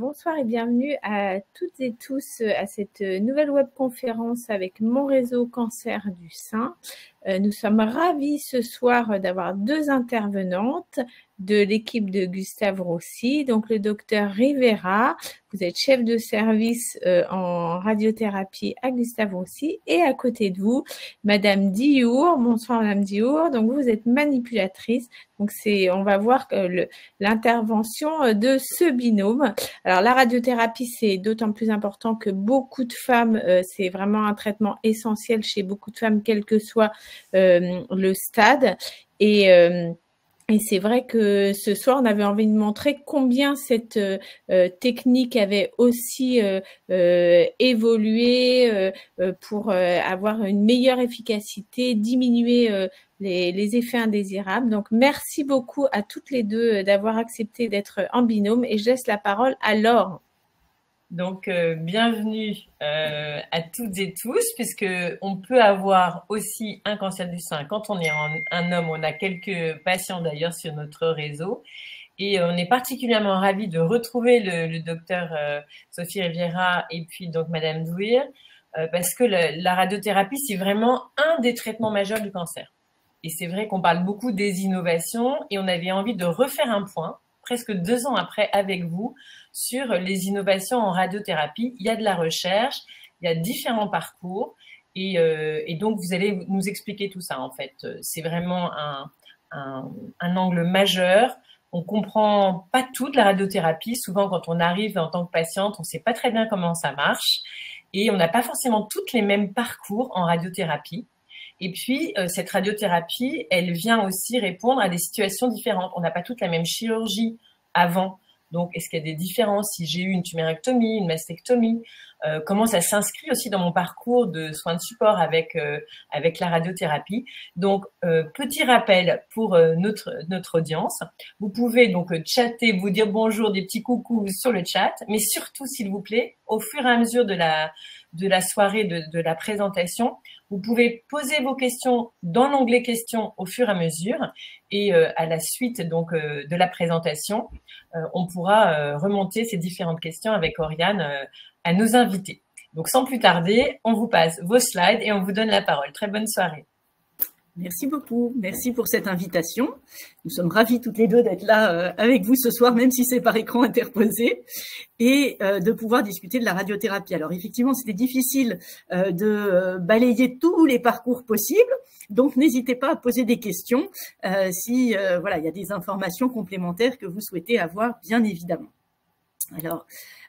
Bonsoir et bienvenue à toutes et tous à cette nouvelle webconférence avec mon réseau cancer du sein. Nous sommes ravis ce soir d'avoir deux intervenantes de l'équipe de Gustave Roussy, donc le docteur Rivera, vous êtes chef de service en radiothérapie à Gustave Roussy, et à côté de vous, Madame Diour. Bonsoir Madame Diour, donc vous êtes manipulatrice, donc on va voir l'intervention de ce binôme. Alors la radiothérapie, c'est d'autant plus important que beaucoup de femmes, c'est vraiment un traitement essentiel chez beaucoup de femmes, quel que soit le stade, et c'est vrai que ce soir, on avait envie de montrer combien cette technique avait aussi évolué pour avoir une meilleure efficacité, diminuer les effets indésirables. Donc, merci beaucoup à toutes les deux d'avoir accepté d'être en binôme, et je laisse la parole à Laure. Donc, bienvenue à toutes et tous, puisque on peut avoir aussi un cancer du sein quand on est un homme. On a quelques patients d'ailleurs sur notre réseau, et on est particulièrement ravis de retrouver le docteur Sophie Riviera et puis donc Madame Douir, parce que la radiothérapie, c'est vraiment un des traitements majeurs du cancer. Et c'est vrai qu'on parle beaucoup des innovations, et on avait envie de refaire un point presque 2 ans après avec vous sur les innovations en radiothérapie. Il y a de la recherche, il y a différents parcours, et donc vous allez nous expliquer tout ça en fait. C'est vraiment un angle majeur. On comprend pas toute la radiothérapie. Souvent quand on arrive en tant que patiente, on sait pas très bien comment ça marche, et on n'a pas forcément toutes les mêmes parcours en radiothérapie. Et puis, cette radiothérapie, elle vient aussi répondre à des situations différentes. On n'a pas toute la même chirurgie avant. Donc, est-ce qu'il y a des différences si j'ai eu une tumérectomie, une mastectomie? Comment ça s'inscrit aussi dans mon parcours de soins de support avec la radiothérapie? Donc, petit rappel pour notre audience. Vous pouvez donc chatter, vous dire bonjour, des petits coucous sur le chat, mais surtout, s'il vous plaît, au fur et à mesure de la soirée, de la présentation, vous pouvez poser vos questions dans l'onglet questions au fur et à mesure, et à la suite donc de la présentation, on pourra remonter ces différentes questions avec Oriane à nos invités. Donc sans plus tarder, on vous passe vos slides et on vous donne la parole. Très bonne soirée. Merci beaucoup. Merci pour cette invitation. Nous sommes ravis toutes les deux d'être là avec vous ce soir, même si c'est par écran interposé, et de pouvoir discuter de la radiothérapie. Alors effectivement, c'était difficile de balayer tous les parcours possibles, donc n'hésitez pas à poser des questions si voilà, il y a des informations complémentaires que vous souhaitez avoir, bien évidemment. Alors,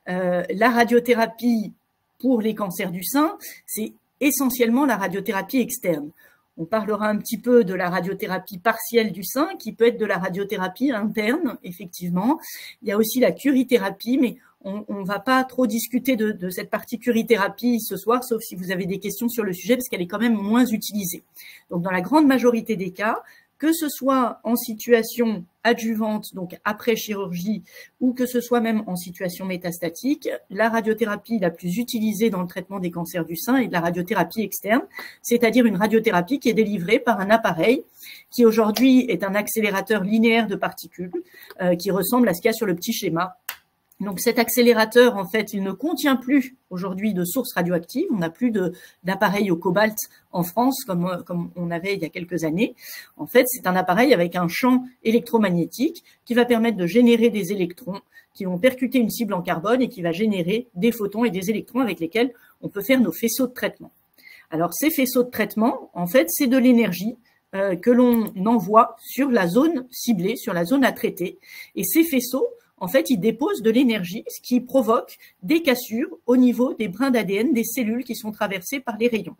la radiothérapie pour les cancers du sein, c'est essentiellement la radiothérapie externe. On parlera un petit peu de la radiothérapie partielle du sein, qui peut être de la radiothérapie interne, effectivement. Il y a aussi la curithérapie, mais on ne va pas trop discuter de cette partie curithérapie ce soir, sauf si vous avez des questions sur le sujet, parce qu'elle est quand même moins utilisée. Donc, dans la grande majorité des cas, que ce soit en situation adjuvante, donc après chirurgie, ou que ce soit même en situation métastatique, la radiothérapie la plus utilisée dans le traitement des cancers du sein est de la radiothérapie externe, c'est-à-dire une radiothérapie qui est délivrée par un appareil qui aujourd'hui est un accélérateur linéaire de particules qui ressemble à ce qu'il y a sur le petit schéma. Donc cet accélérateur, en fait, il ne contient plus aujourd'hui de sources radioactives. On n'a plus d'appareil au cobalt en France comme on avait il y a quelques années. En fait, c'est un appareil avec un champ électromagnétique qui va permettre de générer des électrons qui vont percuter une cible en carbone et qui va générer des photons et des électrons avec lesquels on peut faire nos faisceaux de traitement. Alors ces faisceaux de traitement, en fait, c'est de l'énergie que l'on envoie sur la zone ciblée, sur la zone à traiter. Et ces faisceaux, en fait, ils déposent de l'énergie, ce qui provoque des cassures au niveau des brins d'ADN des cellules qui sont traversées par les rayons.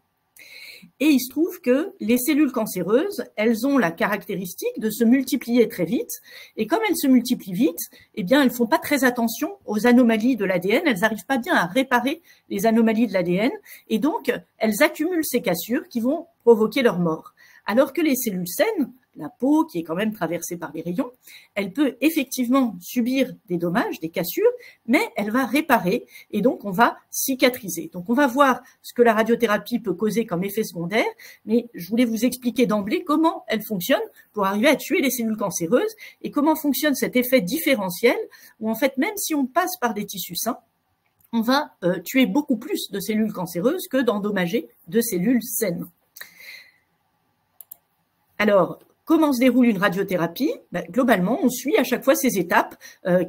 Et il se trouve que les cellules cancéreuses, elles ont la caractéristique de se multiplier très vite. Et comme elles se multiplient vite, eh bien, elles font pas très attention aux anomalies de l'ADN. Elles n'arrivent pas bien à réparer les anomalies de l'ADN. Et donc, elles accumulent ces cassures qui vont provoquer leur mort. Alors que les cellules saines, la peau qui est quand même traversée par les rayons, elle peut effectivement subir des dommages, des cassures, mais elle va réparer et donc on va cicatriser. Donc on va voir ce que la radiothérapie peut causer comme effet secondaire, mais je voulais vous expliquer d'emblée comment elle fonctionne pour arriver à tuer les cellules cancéreuses et comment fonctionne cet effet différentiel où en fait même si on passe par des tissus sains, on va tuer beaucoup plus de cellules cancéreuses que d'endommager de cellules saines. Alors, comment se déroule une radiothérapie? Globalement, on suit à chaque fois ces étapes,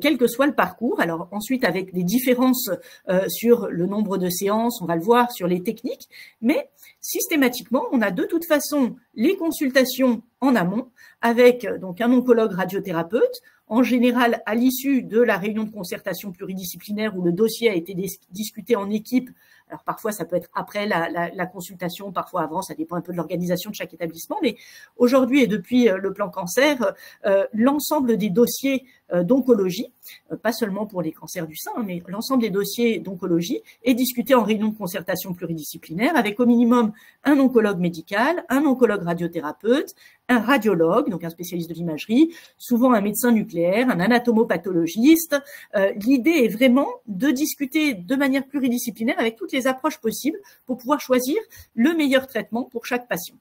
quel que soit le parcours. Alors ensuite, avec des différences sur le nombre de séances, on va le voir, sur les techniques, mais systématiquement, on a de toute façon les consultations en amont avec donc un oncologue radiothérapeute, en général à l'issue de la réunion de concertation pluridisciplinaire où le dossier a été discuté en équipe. Alors parfois, ça peut être après la consultation, parfois avant, ça dépend un peu de l'organisation de chaque établissement. Mais aujourd'hui et depuis le plan cancer, l'ensemble des dossiers d'oncologie, pas seulement pour les cancers du sein, mais l'ensemble des dossiers d'oncologie est discuté en réunion de concertation pluridisciplinaire avec au minimum un oncologue médical, un oncologue radiothérapeute, un radiologue, donc un spécialiste de l'imagerie, souvent un médecin nucléaire, un anatomopathologiste. L'idée est vraiment de discuter de manière pluridisciplinaire avec toutes les approches possibles pour pouvoir choisir le meilleur traitement pour chaque patient.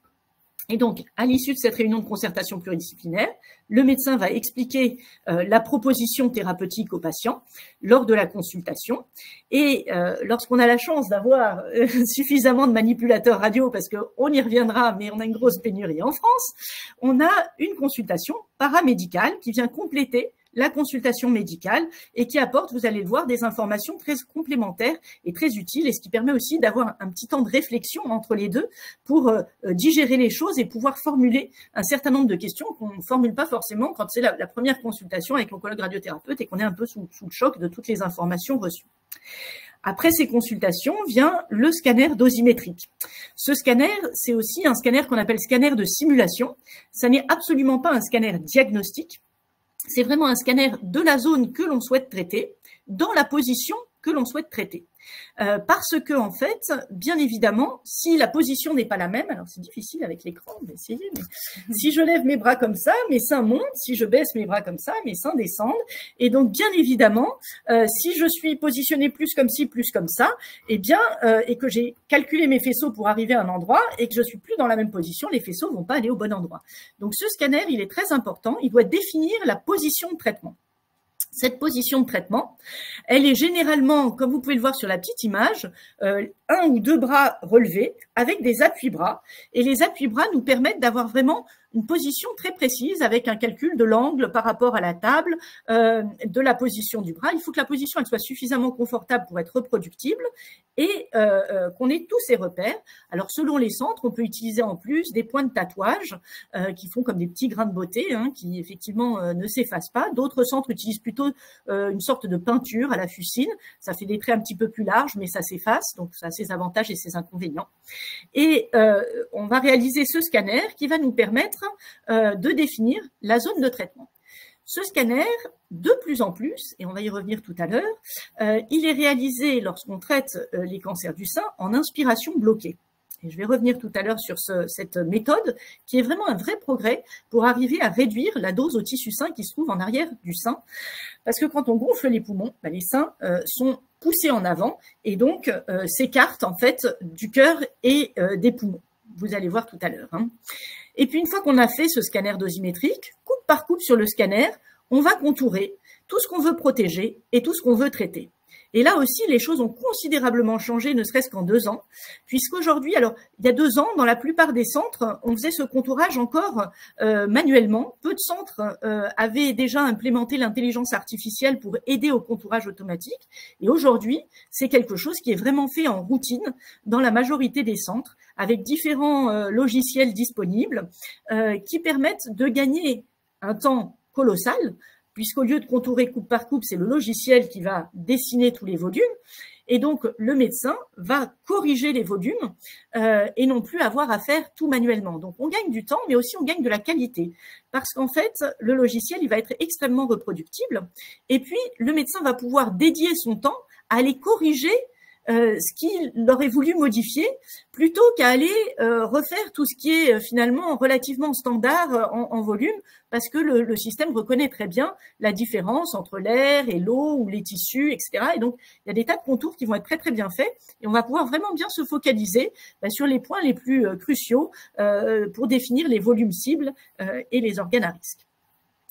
Et donc, à l'issue de cette réunion de concertation pluridisciplinaire, le médecin va expliquer la proposition thérapeutique au patient lors de la consultation. Et lorsqu'on a la chance d'avoir suffisamment de manipulateurs radio, parce qu'on y reviendra, mais on a une grosse pénurie en France, on a une consultation paramédicale qui vient compléter la consultation médicale et qui apporte, vous allez le voir, des informations très complémentaires et très utiles et ce qui permet aussi d'avoir un petit temps de réflexion entre les deux pour digérer les choses et pouvoir formuler un certain nombre de questions qu'on ne formule pas forcément quand c'est la première consultation avec l'oncologue radiothérapeute et qu'on est un peu sous le choc de toutes les informations reçues. Après ces consultations vient le scanner dosimétrique. Ce scanner, c'est aussi un scanner qu'on appelle scanner de simulation. Ça n'est absolument pas un scanner diagnostique. C'est vraiment un scanner de la zone que l'on souhaite traiter, dans la position que l'on souhaite traiter. Parce que, en fait, bien évidemment, si la position n'est pas la même, alors c'est difficile avec l'écran, on va essayer, mais si je lève mes bras comme ça, mes seins montent, si je baisse mes bras comme ça, mes seins descendent. Et donc, bien évidemment, si je suis positionnée plus comme ci, plus comme ça, eh bien, et que j'ai calculé mes faisceaux pour arriver à un endroit et que je suis plus dans la même position, les faisceaux vont pas aller au bon endroit. Donc, ce scanner, il est très important, il doit définir la position de traitement. Cette position de traitement, elle est généralement, comme vous pouvez le voir sur la petite image, un ou deux bras relevés avec des appuis-bras. Et les appuis-bras nous permettent d'avoir vraiment une position très précise avec un calcul de l'angle par rapport à la table, de la position du bras. Il faut que la position elle soit suffisamment confortable pour être reproductible et qu'on ait tous ces repères. Alors, selon les centres, on peut utiliser en plus des points de tatouage qui font comme des petits grains de beauté, hein, qui effectivement ne s'effacent pas. D'autres centres utilisent plutôt une sorte de peinture à la fucine. Ça fait des traits un petit peu plus larges, mais ça s'efface. Donc, ça a ses avantages et ses inconvénients. Et on va réaliser ce scanner qui va nous permettre de définir la zone de traitement. Ce scanner, de plus en plus, et on va y revenir tout à l'heure, il est réalisé lorsqu'on traite les cancers du sein en inspiration bloquée. Et je vais revenir tout à l'heure sur cette méthode qui est vraiment un vrai progrès pour arriver à réduire la dose au tissu sain qui se trouve en arrière du sein. Parce que quand on gonfle les poumons, les seins sont poussés en avant et donc s'écartent en fait du cœur et des poumons. Vous allez voir tout à l'heure. Hein. Et puis, une fois qu'on a fait ce scanner dosimétrique, coupe par coupe sur le scanner, on va contourer tout ce qu'on veut protéger et tout ce qu'on veut traiter. Et là aussi, les choses ont considérablement changé, ne serait-ce qu'en 2 ans, puisqu'aujourd'hui, alors, il y a 2 ans, dans la plupart des centres, on faisait ce contourage encore manuellement. Peu de centres avaient déjà implémenté l'intelligence artificielle pour aider au contourage automatique. Et aujourd'hui, c'est quelque chose qui est vraiment fait en routine dans la majorité des centres, avec différents logiciels disponibles qui permettent de gagner un temps colossal, puisqu'au lieu de contourer coupe par coupe, c'est le logiciel qui va dessiner tous les volumes. Et donc, le médecin va corriger les volumes et non plus avoir à faire tout manuellement. Donc, on gagne du temps, mais aussi on gagne de la qualité. Parce qu'en fait, le logiciel, il va être extrêmement reproductible. Et puis, le médecin va pouvoir dédier son temps à aller corriger ce qu'il aurait voulu modifier, plutôt qu'à aller refaire tout ce qui est finalement relativement standard en volume, parce que le système reconnaît très bien la différence entre l'air et l'eau ou les tissus, etc. Et donc, il y a des tas de contours qui vont être très très bien faits, et on va pouvoir vraiment bien se focaliser sur les points les plus cruciaux pour définir les volumes cibles et les organes à risque.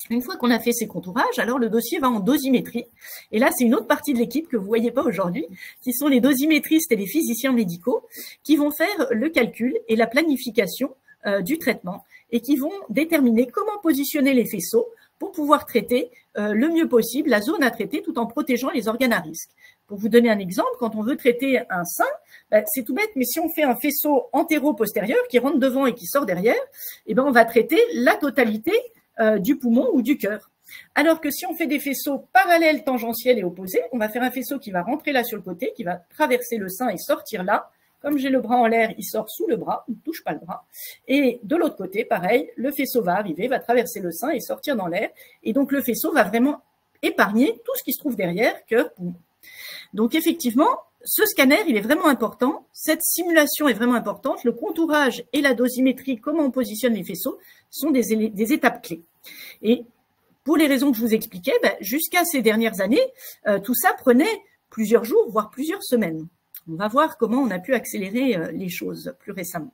Une fois qu'on a fait ces contourages, alors le dossier va en dosimétrie. Et là, c'est une autre partie de l'équipe que vous voyez pas aujourd'hui, qui sont les dosimétristes et les physiciens médicaux, qui vont faire le calcul et la planification du traitement et qui vont déterminer comment positionner les faisceaux pour pouvoir traiter le mieux possible la zone à traiter tout en protégeant les organes à risque. Pour vous donner un exemple, quand on veut traiter un sein, c'est tout bête, mais si on fait un faisceau antéro-postérieur qui rentre devant et qui sort derrière, on va traiter la totalité du poumon ou du cœur. Alors que si on fait des faisceaux parallèles, tangentiels et opposés, on va faire un faisceau qui va rentrer là sur le côté, qui va traverser le sein et sortir là. Comme j'ai le bras en l'air, il sort sous le bras, il ne touche pas le bras. Et de l'autre côté, pareil, le faisceau va arriver, va traverser le sein et sortir dans l'air. Et donc le faisceau va vraiment épargner tout ce qui se trouve derrière, cœur, poumon. Donc effectivement, ce scanner, il est vraiment important. Cette simulation est vraiment importante. Le contourage et la dosimétrie, comment on positionne les faisceaux, sont des étapes clés. Et pour les raisons que je vous expliquais, jusqu'à ces dernières années, tout ça prenait plusieurs jours, voire plusieurs semaines. On va voir comment on a pu accélérer les choses plus récemment.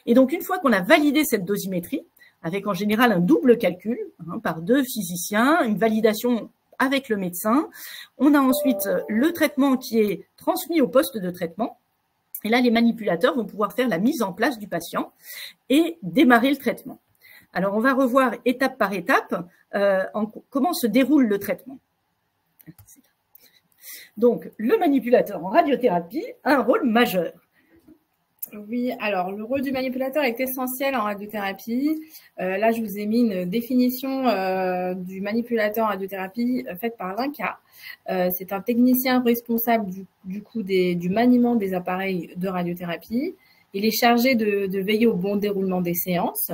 Et donc, une fois qu'on a validé cette dosimétrie, avec en général un double calcul par 2 physiciens, une validation avec le médecin, on a ensuite le traitement qui est transmis au poste de traitement. Et là, les manipulateurs vont pouvoir faire la mise en place du patient et démarrer le traitement. Alors, on va revoir étape par étape comment se déroule le traitement. Donc, le manipulateur en radiothérapie a un rôle majeur. Oui, alors le rôle du manipulateur est essentiel en radiothérapie. Là, je vous ai mis une définition du manipulateur en radiothérapie faite par l'INCa. C'est un technicien responsable du maniement des appareils de radiothérapie. Il est chargé de veiller au bon déroulement des séances.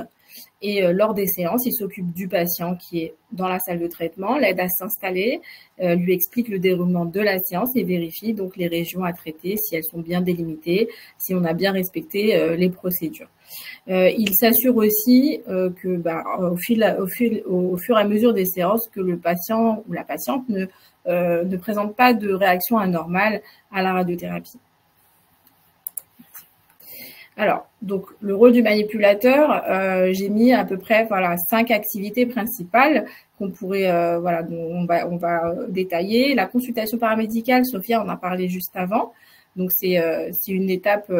Et lors des séances, il s'occupe du patient qui est dans la salle de traitement, l'aide à s'installer, lui explique le déroulement de la séance et vérifie donc les régions à traiter, si elles sont bien délimitées, si on a bien respecté les procédures. Il s'assure aussi que au fur et à mesure des séances, que le patient ou la patiente ne présente pas de réaction anormale à la radiothérapie. Alors, donc le rôle du manipulateur, j'ai mis à peu près 5 activités principales qu'on pourrait dont on va détailler. La consultation paramédicale, Sophia en a parlé juste avant. Donc c'est une étape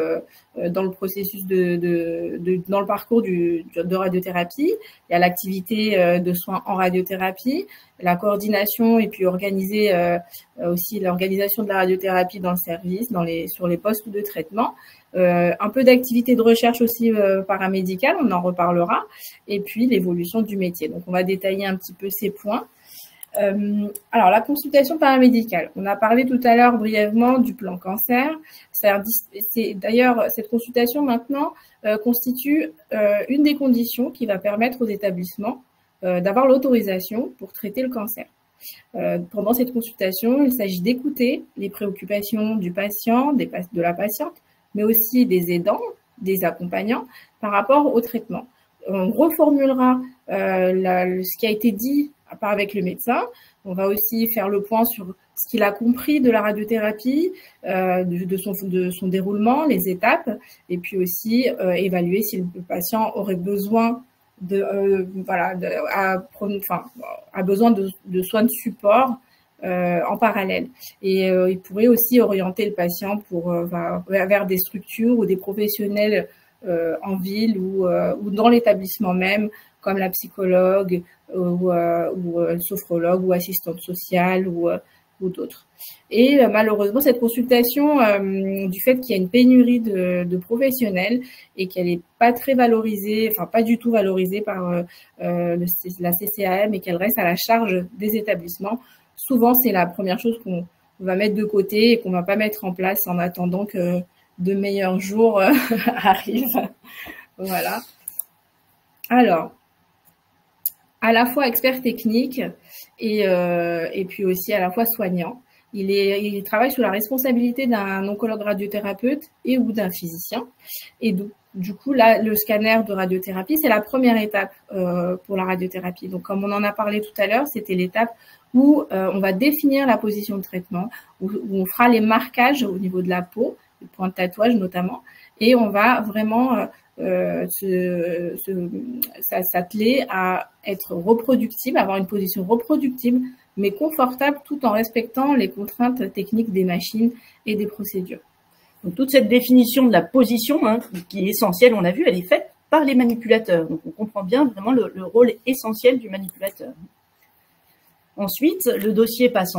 dans le processus dans le parcours de radiothérapie. Il y a l'activité de soins en radiothérapie, la coordination et puis organiser aussi l'organisation de la radiothérapie dans le service, sur les postes de traitement. Un peu d'activité de recherche aussi paramédicale, on en reparlera, et puis l'évolution du métier. Donc on va détailler un petit peu ces points. Alors la consultation paramédicale, on a parlé tout à l'heure brièvement du plan cancer. D'ailleurs, cette consultation maintenant constitue une des conditions qui va permettre aux établissements d'avoir l'autorisation pour traiter le cancer. Pendant cette consultation, il s'agit d'écouter les préoccupations du patient, de la patiente, mais aussi des aidants, des accompagnants par rapport au traitement. On reformulera ce qui a été dit avec le médecin. On va aussi faire le point sur ce qu'il a compris de la radiothérapie, de son déroulement, les étapes, et puis aussi évaluer si le patient aurait besoin a besoin de soins de support en parallèle. Et il pourrait aussi orienter le patient vers des structures ou des professionnels en ville ou dans l'établissement même, comme la psychologue ou sophrologue ou assistante sociale ou d'autres. Et malheureusement, cette consultation, du fait qu'il y a une pénurie de professionnels et qu'elle n'est pas très valorisée, pas du tout valorisée par la CCAM et qu'elle reste à la charge des établissements, souvent c'est la première chose va mettre de côté et qu'on va pas mettre en place en attendant que de meilleurs jours arrivent. Voilà. Alors, à la fois expert technique et puis aussi à la fois soignant. Il travaille sous la responsabilité d'un oncologue radiothérapeute et ou d'un physicien. Et du coup, là, le scanner de radiothérapie, c'est la première étape pour la radiothérapie. Donc, comme on en a parlé tout à l'heure, c'était l'étape où on va définir la position de traitement, où on fera les marquages au niveau de la peau, les points de tatouage notamment, et on va vraiment s'atteler à être reproductible, avoir une position reproductible, mais confortable tout en respectant les contraintes techniques des machines et des procédures. Donc, toute cette définition de la position, hein, qui est essentielle, on a vu, elle est faite par les manipulateurs. Donc, on comprend bien vraiment le rôle essentiel du manipulateur. Ensuite, le dossier passe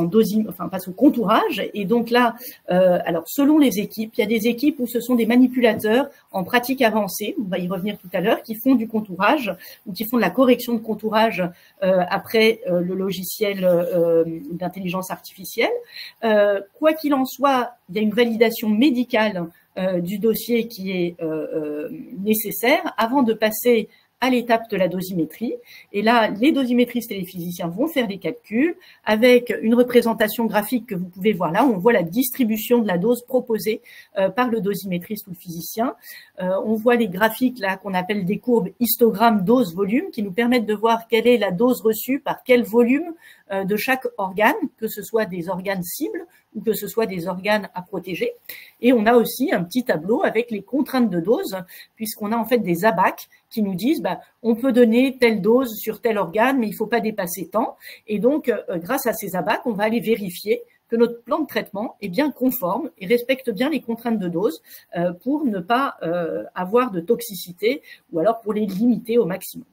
passe au contourage. Et donc là, alors selon les équipes, il y a des équipes où ce sont des manipulateurs en pratique avancée, on va y revenir tout à l'heure, qui font du contourage ou qui font de la correction de contourage après le logiciel d'intelligence artificielle. Quoi qu'il en soit, il y a une validation médicale du dossier qui est nécessaire avant de passer à l'étape de la dosimétrie. Et là, les dosimétristes et les physiciens vont faire des calculs avec une représentation graphique que vous pouvez voir là. On voit la distribution de la dose proposée par le dosimétriste ou le physicien. On voit les graphiques là qu'on appelle des courbes histogramme dose-volume qui nous permettent de voir quelle est la dose reçue par quel volume de chaque organe, que ce soit des organes cibles ou que ce soit des organes à protéger. Et on a aussi un petit tableau avec les contraintes de dose, puisqu'on a en fait des ABAC qui nous disent on peut donner telle dose sur tel organe, mais il ne faut pas dépasser tant. Et donc, grâce à ces ABAC, on va aller vérifier que notre plan de traitement est bien conforme et respecte bien les contraintes de dose pour ne pas avoir de toxicité ou alors pour les limiter au maximum.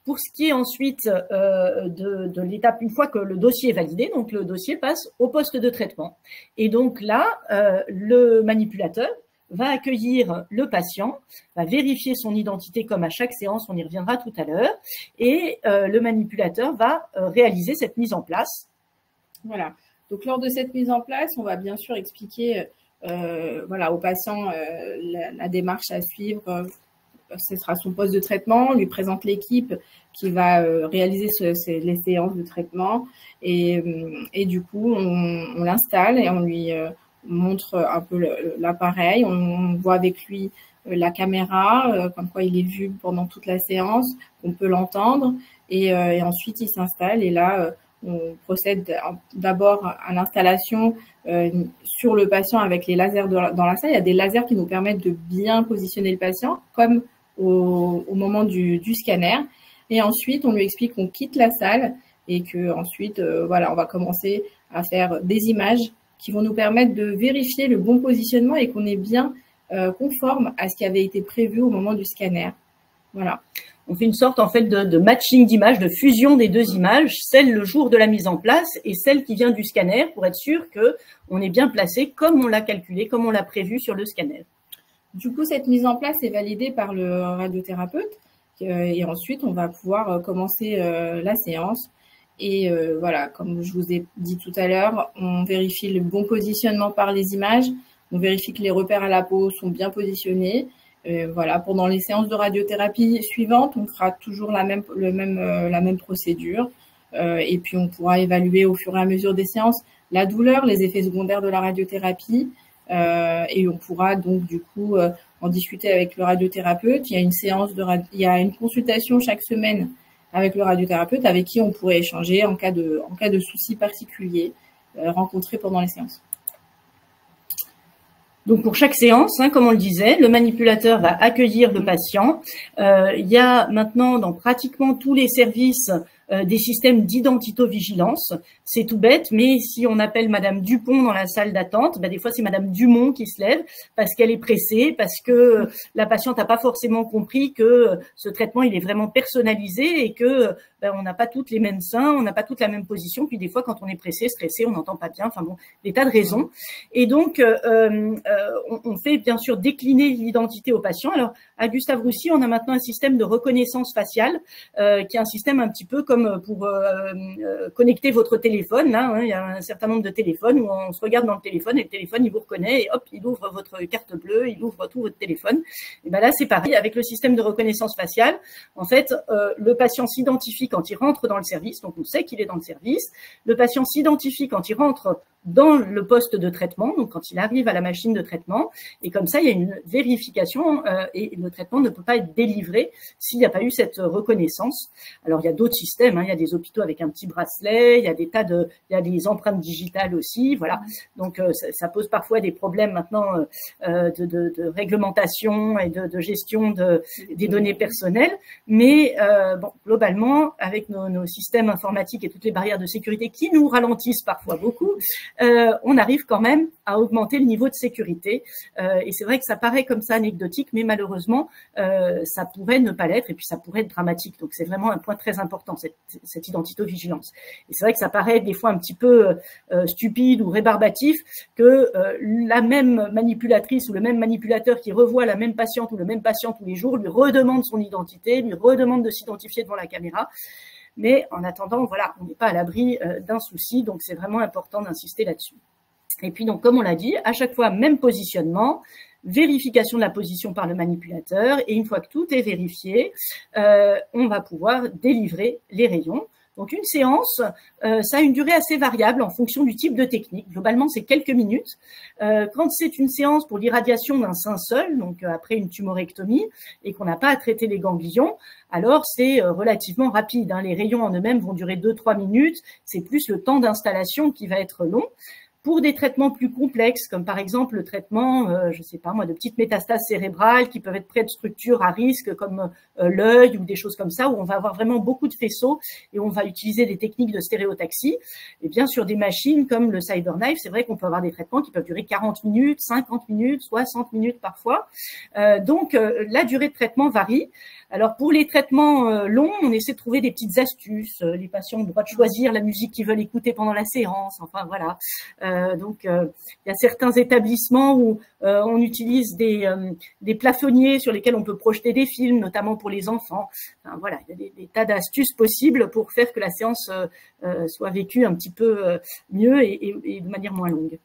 Pour ce qui est ensuite de l'étape, une fois que le dossier est validé, donc le dossier passe au poste de traitement. Et donc là, le manipulateur va accueillir le patient, va vérifier son identité comme à chaque séance, on y reviendra tout à l'heure, et le manipulateur va réaliser cette mise en place. Voilà. Donc lors de cette mise en place, on va bien sûr expliquer au patient la démarche à suivre. Ce sera son poste de traitement, on lui présente l'équipe qui va réaliser les séances de traitement et du coup, on l'installe et on lui montre un peu l'appareil, on voit avec lui la caméra, comme quoi il est vu pendant toute la séance, on peut l'entendre et ensuite il s'installe et là, on procède d'abord à l'installation sur le patient avec les lasers dans la salle. Il y a des lasers qui nous permettent de bien positionner le patient comme au moment du scanner. Et ensuite, on lui explique qu'on quitte la salle et que ensuite, on va commencer à faire des images qui vont nous permettre de vérifier le bon positionnement et qu'on est bien conforme à ce qui avait été prévu au moment du scanner. Voilà. On fait une sorte en fait de matching d'images, de fusion des deux images, celle le jour de la mise en place et celle qui vient du scanner pour être sûr que on est bien placé comme on l'a calculé, comme on l'a prévu sur le scanner. Du coup, cette mise en place est validée par le radiothérapeute et ensuite, on va pouvoir commencer la séance. Et voilà, comme je vous ai dit tout à l'heure, on vérifie le bon positionnement par les images, on vérifie que les repères à la peau sont bien positionnés. Voilà, pendant les séances de radiothérapie suivantes, on fera toujours la même procédure. Et puis, on pourra évaluer au fur et à mesure des séances la douleur, les effets secondaires de la radiothérapie. Et on pourra donc du coup en discuter avec le radiothérapeute. Il y a une consultation chaque semaine avec le radiothérapeute avec qui on pourrait échanger en cas de soucis particuliers rencontrés pendant les séances. Donc pour chaque séance, comme on le disait, le manipulateur va accueillir le patient. Il y a maintenant dans pratiquement tous les services des systèmes d'identitovigilance. C'est tout bête, mais si on appelle Madame Dupont dans la salle d'attente, des fois c'est Madame Dumont qui se lève parce qu'elle est pressée, parce que la patiente n'a pas forcément compris que ce traitement il est vraiment personnalisé et que on n'a pas toutes les mêmes seins, on n'a pas toutes la même position, puis des fois quand on est pressé, stressé, on n'entend pas bien, enfin bon, des tas de raisons. Et donc on fait bien sûr décliner l'identité au patient. Alors à Gustave Roussy, on a maintenant un système de reconnaissance faciale qui est un système un petit peu comme pour connecter votre téléphone. Là, hein, il y a un certain nombre de téléphones où on se regarde dans le téléphone et le téléphone il vous reconnaît et hop, il ouvre votre carte bleue, il ouvre tout votre téléphone. Et ben là c'est pareil avec le système de reconnaissance faciale. En fait, le patient s'identifie quand il rentre dans le service, donc on sait qu'il est dans le service. Le patient s'identifie quand il rentre dans le poste de traitement, donc quand il arrive à la machine de traitement, et comme ça il y a une vérification et le traitement ne peut pas être délivré s'il n'y a pas eu cette reconnaissance. Alors il y a d'autres systèmes, hein, il y a des hôpitaux avec un petit bracelet, il y a des tas de, il y a des empreintes digitales aussi, voilà. Donc ça pose parfois des problèmes maintenant de réglementation et de gestion des données personnelles, mais bon, globalement avec nos systèmes informatiques et toutes les barrières de sécurité qui nous ralentissent parfois beaucoup, on arrive quand même à augmenter le niveau de sécurité. Et c'est vrai que ça paraît comme ça anecdotique, mais malheureusement, ça pourrait ne pas l'être et puis ça pourrait être dramatique. Donc c'est vraiment un point très important, cette identitovigilance. Et c'est vrai que ça paraît des fois un petit peu stupide ou rébarbatif que la même manipulatrice ou le même manipulateur qui revoit la même patiente ou le même patient tous les jours lui redemande son identité, lui redemande de s'identifier devant la caméra. Mais en attendant, voilà, on n'est pas à l'abri d'un souci, donc c'est vraiment important d'insister là-dessus. Et puis donc, comme on l'a dit, à chaque fois, même positionnement, vérification de la position par le manipulateur, et une fois que tout est vérifié, on va pouvoir délivrer les rayons. Donc une séance, ça a une durée assez variable en fonction du type de technique. Globalement, c'est quelques minutes. Quand c'est une séance pour l'irradiation d'un sein seul, donc après une tumorectomie, et qu'on n'a pas à traiter les ganglions, alors c'est relativement rapide, hein. Les rayons en eux-mêmes vont durer 2-3 minutes. C'est plus le temps d'installation qui va être long. Pour des traitements plus complexes, comme par exemple le traitement, je sais pas moi, de petites métastases cérébrales qui peuvent être près de structures à risque comme l'œil ou des choses comme ça, où on va avoir vraiment beaucoup de faisceaux et on va utiliser des techniques de stéréotaxie. Et bien sur des machines comme le CyberKnife, c'est vrai qu'on peut avoir des traitements qui peuvent durer 40 minutes, 50 minutes, 60 minutes parfois. Donc la durée de traitement varie. Alors pour les traitements longs, on essaie de trouver des petites astuces. Les patients ont le droit de choisir la musique qu'ils veulent écouter pendant la séance. Enfin voilà. Donc il y a certains établissements où on utilise des plafonniers sur lesquels on peut projeter des films, notamment pour les enfants. Enfin, voilà, il y a des tas d'astuces possibles pour faire que la séance soit vécue un petit peu mieux et de manière moins longue.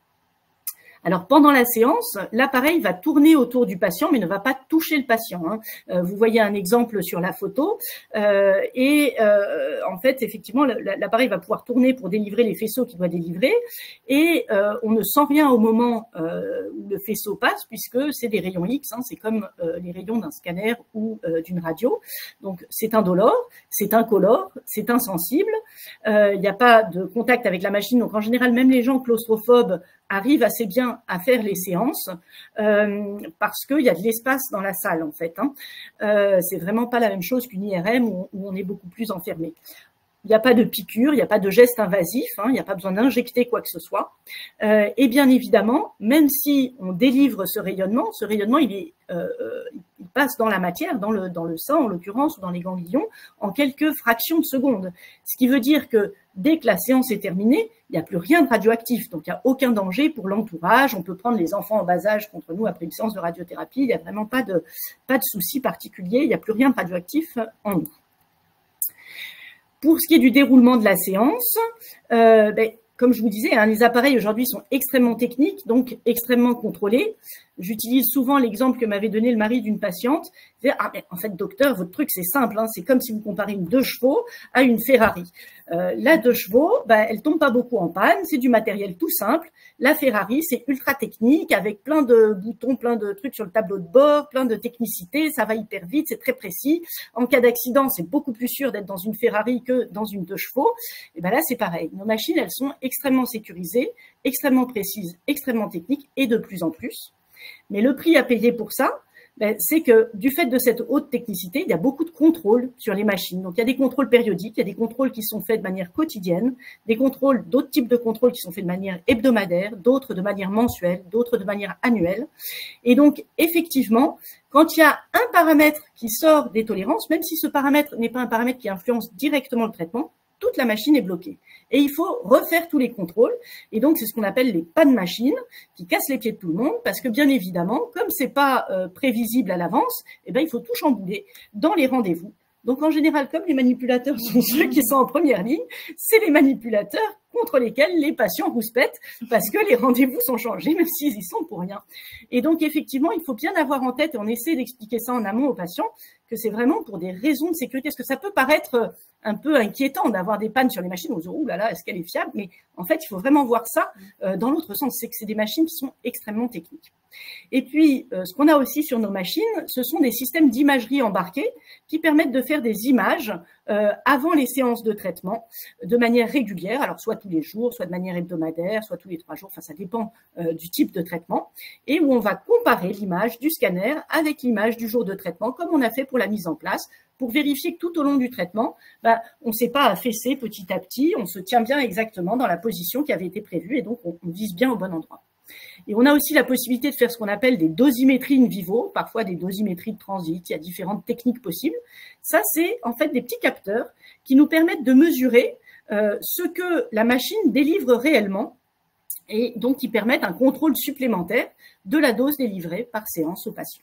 Alors, pendant la séance, l'appareil va tourner autour du patient, mais ne va pas toucher le patient, hein. Vous voyez un exemple sur la photo. En fait, effectivement, l'appareil va pouvoir tourner pour délivrer les faisceaux qu'il doit délivrer. Et on ne sent rien au moment où le faisceau passe, puisque c'est des rayons X, hein, c'est comme les rayons d'un scanner ou d'une radio. Donc, c'est indolore, c'est incolore, c'est insensible. Il n'y a pas de contact avec la machine. Donc, en général, même les gens claustrophobes arrivent assez bien à faire les séances parce qu'il y a de l'espace dans la salle en fait, hein. C'est vraiment pas la même chose qu'une IRM où on est beaucoup plus enfermé. Il n'y a pas de piqûre, il n'y a pas de geste invasif, hein, il n'y a pas besoin d'injecter quoi que ce soit. Et bien évidemment, même si on délivre ce rayonnement il passe dans la matière, dans le sein en l'occurrence ou dans les ganglions, en quelques fractions de secondes. Ce qui veut dire que dès que la séance est terminée, il n'y a plus rien de radioactif, donc il n'y a aucun danger pour l'entourage. On peut prendre les enfants en bas âge contre nous après une séance de radiothérapie, il n'y a vraiment pas de souci particulier, il n'y a plus rien de radioactif en nous. Pour ce qui est du déroulement de la séance, comme je vous disais, hein, les appareils aujourd'hui sont extrêmement techniques, donc extrêmement contrôlés. J'utilise souvent l'exemple que m'avait donné le mari d'une patiente. Ah, mais en fait, docteur, votre truc, c'est simple, hein, c'est comme si vous comparez une 2 chevaux à une Ferrari. La 2 chevaux, elle tombe pas beaucoup en panne, c'est du matériel tout simple. La Ferrari, c'est ultra technique, avec plein de boutons, plein de trucs sur le tableau de bord, plein de technicité, ça va hyper vite, c'est très précis. En cas d'accident, c'est beaucoup plus sûr d'être dans une Ferrari que dans une 2 chevaux. Et là, c'est pareil. Nos machines, elles sont extrêmement sécurisées, extrêmement précises, extrêmement techniques et de plus en plus. Mais le prix à payer pour ça, c'est que du fait de cette haute technicité, il y a beaucoup de contrôles sur les machines. Donc, il y a des contrôles périodiques, il y a des contrôles qui sont faits de manière quotidienne, des contrôles, d'autres types de contrôles qui sont faits de manière hebdomadaire, d'autres de manière mensuelle, d'autres de manière annuelle. Et donc, effectivement, quand il y a un paramètre qui sort des tolérances, même si ce paramètre n'est pas un paramètre qui influence directement le traitement, toute la machine est bloquée. Et il faut refaire tous les contrôles. Et donc, c'est ce qu'on appelle les pannes machines qui cassent les pieds de tout le monde parce que, bien évidemment, comme c'est pas prévisible à l'avance, eh ben, il faut tout chambouler dans les rendez-vous. Donc, en général, comme les manipulateurs sont ceux qui sont en première ligne, c'est les manipulateurs contre lesquels les patients rouspètent parce que les rendez-vous sont changés, même s'ils y sont pour rien. Et donc, effectivement, il faut bien avoir en tête, et on essaie d'expliquer ça en amont aux patients, que c'est vraiment pour des raisons de sécurité. Parce que ça peut paraître un peu inquiétant d'avoir des pannes sur les machines. On se dit, ouh là là, est-ce qu'elle est fiable? Mais en fait, il faut vraiment voir ça dans l'autre sens. C'est que c'est des machines qui sont extrêmement techniques. Et puis, ce qu'on a aussi sur nos machines, ce sont des systèmes d'imagerie embarqués qui permettent de faire des images avant les séances de traitement de manière régulière, alors soit tous les jours, soit de manière hebdomadaire, soit tous les 3 jours, enfin ça dépend du type de traitement, et où on va comparer l'image du scanner avec l'image du jour de traitement, comme on a fait pour la mise en place, pour vérifier que tout au long du traitement, on ne s'est pas affaissé petit à petit, on se tient bien exactement dans la position qui avait été prévue, et donc on vise bien au bon endroit. Et on a aussi la possibilité de faire ce qu'on appelle des dosimétries in vivo, parfois des dosimétries de transit, il y a différentes techniques possibles. Ça, c'est en fait des petits capteurs qui nous permettent de mesurer ce que la machine délivre réellement et donc qui permettent un contrôle supplémentaire de la dose délivrée par séance au patient.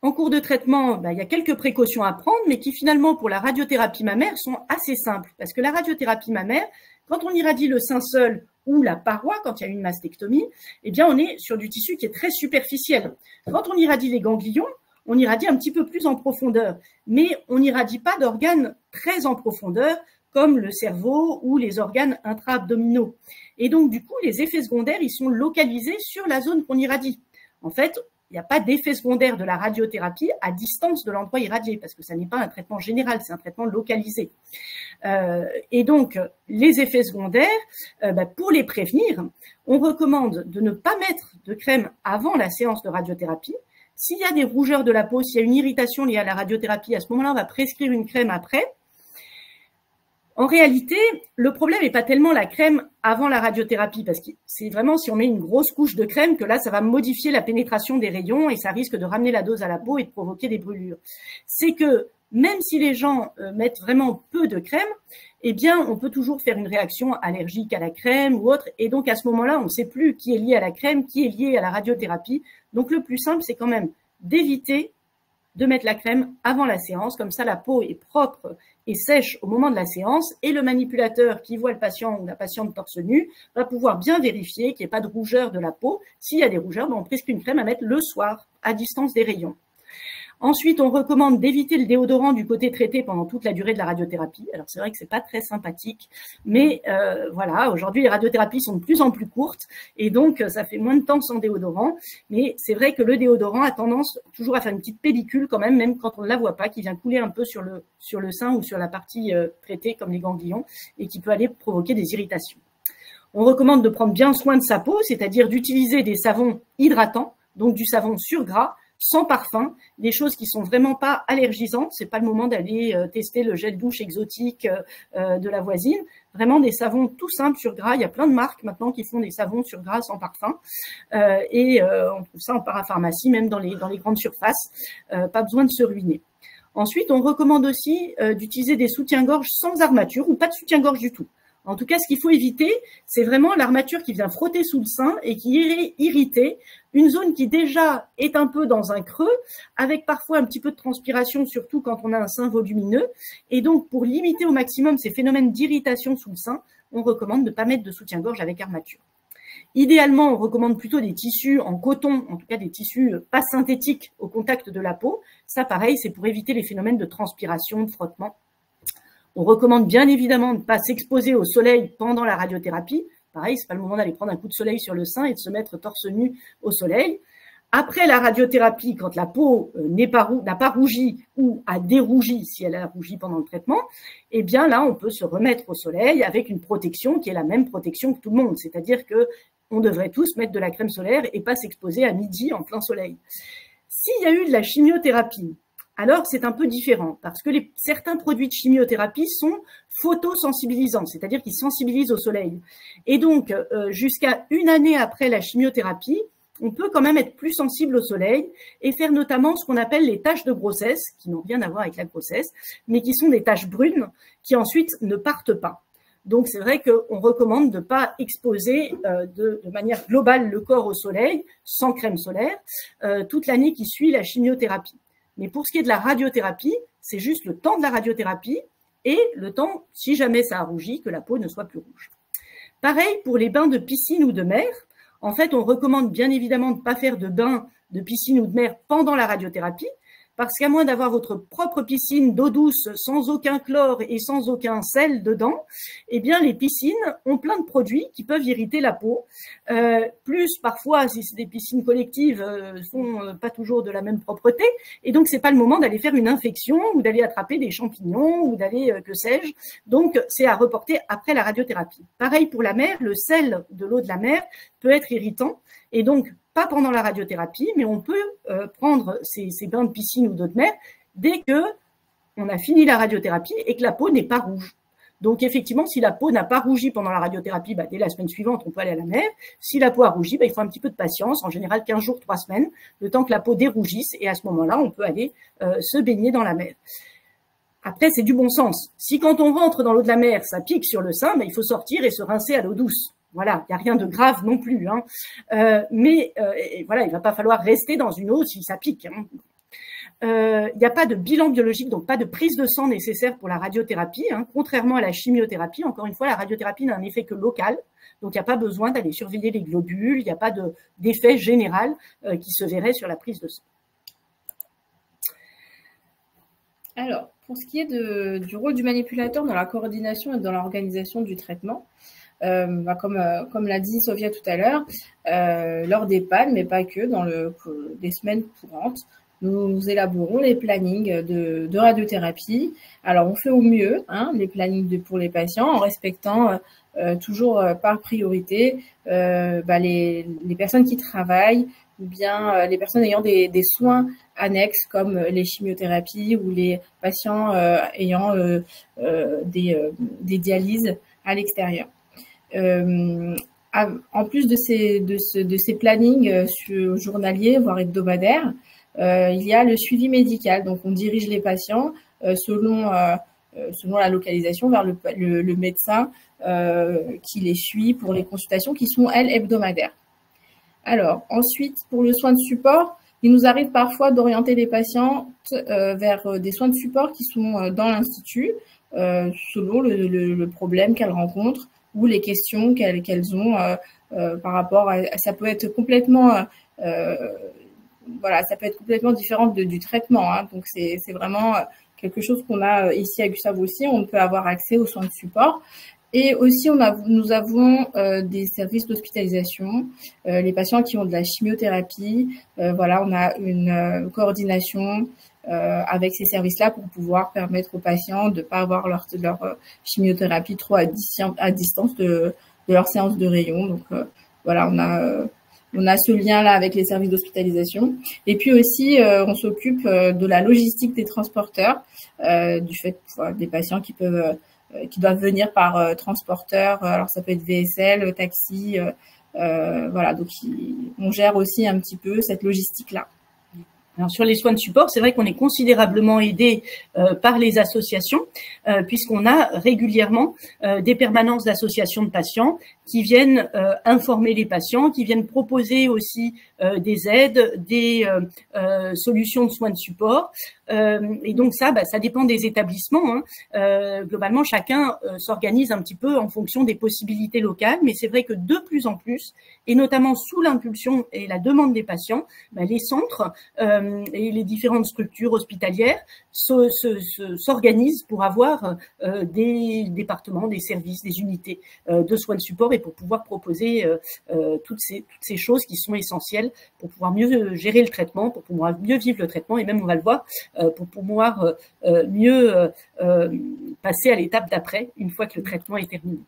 En cours de traitement, il y a quelques précautions à prendre, mais qui finalement, pour la radiothérapie mammaire, sont assez simples. Parce que la radiothérapie mammaire, quand on irradie le sein seul ou la paroi, quand il y a une mastectomie, eh bien, on est sur du tissu qui est très superficiel. Quand on irradie les ganglions, on irradie un petit peu plus en profondeur, mais on n'irradie pas d'organes très en profondeur, comme le cerveau ou les organes intra-abdominaux. Et donc, du coup, les effets secondaires, ils sont localisés sur la zone qu'on irradie. En fait, il n'y a pas d'effet secondaire de la radiothérapie à distance de l'endroit irradié, parce que ça n'est pas un traitement général, c'est un traitement localisé. Et donc, les effets secondaires, pour les prévenir, on recommande de ne pas mettre de crème avant la séance de radiothérapie. S'il y a des rougeurs de la peau, s'il y a une irritation liée à la radiothérapie, à ce moment-là, on va prescrire une crème après. En réalité, le problème n'est pas tellement la crème avant la radiothérapie, parce que c'est vraiment si on met une grosse couche de crème que là, ça va modifier la pénétration des rayons et ça risque de ramener la dose à la peau et de provoquer des brûlures. C'est que même si les gens mettent vraiment peu de crème, eh bien, on peut toujours faire une réaction allergique à la crème ou autre. Et donc, à ce moment-là, on ne sait plus qui est lié à la crème, qui est lié à la radiothérapie. Donc, le plus simple, c'est quand même d'éviter de mettre la crème avant la séance. Comme ça, la peau est propre et sèche au moment de la séance. Et le manipulateur qui voit le patient ou la patiente torse nu va pouvoir bien vérifier qu'il n'y ait pas de rougeur de la peau. S'il y a des rougeurs, on prescrit une crème à mettre le soir, à distance des rayons. Ensuite, on recommande d'éviter le déodorant du côté traité pendant toute la durée de la radiothérapie. Alors, c'est vrai que c'est pas très sympathique, mais voilà, aujourd'hui, les radiothérapies sont de plus en plus courtes et donc, ça fait moins de temps sans déodorant. Mais c'est vrai que le déodorant a tendance toujours à faire une petite pellicule quand même quand on ne la voit pas, qui vient couler un peu sur le sein ou sur la partie traitée comme les ganglions et qui peut aller provoquer des irritations. On recommande de prendre bien soin de sa peau, c'est-à-dire d'utiliser des savons hydratants, donc du savon sur gras, sans parfum, des choses qui sont vraiment pas allergisantes. C'est pas le moment d'aller tester le gel douche exotique de la voisine. Vraiment des savons tout simples sur gras. Il y a plein de marques maintenant qui font des savons sur gras sans parfum. On trouve ça en parapharmacie, même dans les grandes surfaces. Pas besoin de se ruiner. Ensuite, on recommande aussi d'utiliser des soutiens-gorge sans armature ou pas de soutien-gorge du tout. En tout cas, ce qu'il faut éviter, c'est vraiment l'armature qui vient frotter sous le sein et qui irait irriter une zone qui déjà est un peu dans un creux, avec parfois un petit peu de transpiration, surtout quand on a un sein volumineux. Et donc, pour limiter au maximum ces phénomènes d'irritation sous le sein, on recommande de ne pas mettre de soutien-gorge avec armature. Idéalement, on recommande plutôt des tissus en coton, en tout cas des tissus pas synthétiques au contact de la peau. Ça, pareil, c'est pour éviter les phénomènes de transpiration, de frottement. On recommande bien évidemment de ne pas s'exposer au soleil pendant la radiothérapie. Pareil, c'est pas le moment d'aller prendre un coup de soleil sur le sein et de se mettre torse nu au soleil. Après la radiothérapie, quand la peau n'a pas rougi ou a dérougi, si elle a rougi pendant le traitement, eh bien là, on peut se remettre au soleil avec une protection qui est la même protection que tout le monde. C'est-à-dire que on devrait tous mettre de la crème solaire et pas s'exposer à midi en plein soleil. S'il y a eu de la chimiothérapie, alors c'est un peu différent parce que certains produits de chimiothérapie sont photosensibilisants, c'est-à-dire qu'ils sensibilisent au soleil. Et donc, jusqu'à 1 année après la chimiothérapie, on peut quand même être plus sensible au soleil et faire notamment ce qu'on appelle les taches de grossesse, qui n'ont rien à voir avec la grossesse, mais qui sont des taches brunes qui ensuite ne partent pas. Donc, c'est vrai qu'on recommande de ne pas exposer de manière globale le corps au soleil, sans crème solaire, toute l'année qui suit la chimiothérapie. Mais pour ce qui est de la radiothérapie, c'est juste le temps de la radiothérapie et le temps, si jamais ça a rougi, que la peau ne soit plus rouge. Pareil pour les bains de piscine ou de mer. En fait, on recommande bien évidemment de ne pas faire de bain de piscine ou de mer pendant la radiothérapie, parce qu'à moins d'avoir votre propre piscine d'eau douce sans aucun chlore et sans aucun sel dedans, eh bien les piscines ont plein de produits qui peuvent irriter la peau. Plus parfois, si c'est des piscines collectives, sont pas toujours de la même propreté, et donc c'est pas le moment d'aller faire une infection ou d'aller attraper des champignons ou d'aller que sais-je. Donc c'est à reporter après la radiothérapie. Pareil pour la mer, le sel de l'eau de la mer peut être irritant, et donc pas pendant la radiothérapie, mais on peut prendre ces bains de piscine ou d'eau de mer dès que on a fini la radiothérapie et que la peau n'est pas rouge. Donc effectivement, si la peau n'a pas rougi pendant la radiothérapie, dès la semaine suivante, on peut aller à la mer. Si la peau a rougi, il faut un petit peu de patience, en général 15 jours, 3 semaines, le temps que la peau dérougisse, et à ce moment-là, on peut aller se baigner dans la mer. Après, c'est du bon sens. Si quand on rentre dans l'eau de la mer, ça pique sur le sein, il faut sortir et se rincer à l'eau douce. Voilà, il n'y a rien de grave non plus, hein. Mais voilà, il va pas falloir rester dans une eau si ça pique, hein. Il n'y a pas de bilan biologique, donc pas de prise de sang nécessaire pour la radiothérapie, hein, contrairement à la chimiothérapie. Encore une fois, la radiothérapie n'a un effet que local, donc il n'y a pas besoin d'aller surveiller les globules, il n'y a pas d'effet général qui se verrait sur la prise de sang. Alors, pour ce qui est du rôle du manipulateur dans la coordination et dans l'organisation du traitement, comme l'a dit Sophia tout à l'heure, lors des pannes, mais pas que, dans des semaines courantes, nous élaborons les plannings de radiothérapie. Alors, on fait au mieux, hein, les plannings pour les patients en respectant toujours par priorité les personnes qui travaillent ou bien les personnes ayant des soins annexes comme les chimiothérapies ou les patients ayant des dialyses à l'extérieur. En plus de ces plannings journaliers, voire hebdomadaires, il y a le suivi médical. Donc, on dirige les patients selon la localisation vers le médecin qui les suit pour les consultations qui sont, elles, hebdomadaires. Alors, ensuite, pour le soin de support, il nous arrive parfois d'orienter les patientes vers des soins de support qui sont dans l'institut selon le problème qu'elles rencontrent ou les questions qu'elles ont par rapport à ça peut être complètement ça peut être complètement différent du traitement, hein. Donc c'est vraiment quelque chose qu'on a ici à Gustave aussi. On peut avoir accès aux soins de support. Et aussi, nous avons des services d'hospitalisation. Les patients qui ont de la chimiothérapie, on a une coordination avec ces services-là pour pouvoir permettre aux patients de ne pas avoir leur chimiothérapie trop à distance de leur séance de rayon. Donc on a ce lien-là avec les services d'hospitalisation. Et puis aussi, on s'occupe de la logistique des transporteurs, du fait des patients qui doivent venir par transporteur. Alors ça peut être VSL, taxi, donc on gère aussi un petit peu cette logistique-là. Alors, sur les soins de support, c'est vrai qu'on est considérablement aidé par les associations, puisqu'on a régulièrement des permanences d'associations de patients qui viennent informer les patients, qui viennent proposer aussi des aides, des solutions de soins de support. Et donc ça dépend des établissements, hein. Globalement, chacun s'organise un petit peu en fonction des possibilités locales, mais c'est vrai que de plus en plus, et notamment sous l'impulsion et la demande des patients, les centres et les différentes structures hospitalières s'organisent pour avoir des départements, des services, des unités de soins de support et pour pouvoir proposer toutes ces choses qui sont essentielles pour pouvoir mieux gérer le traitement, pour pouvoir mieux vivre le traitement et même, on va le voir, pour pouvoir mieux passer à l'étape d'après une fois que le traitement est terminé.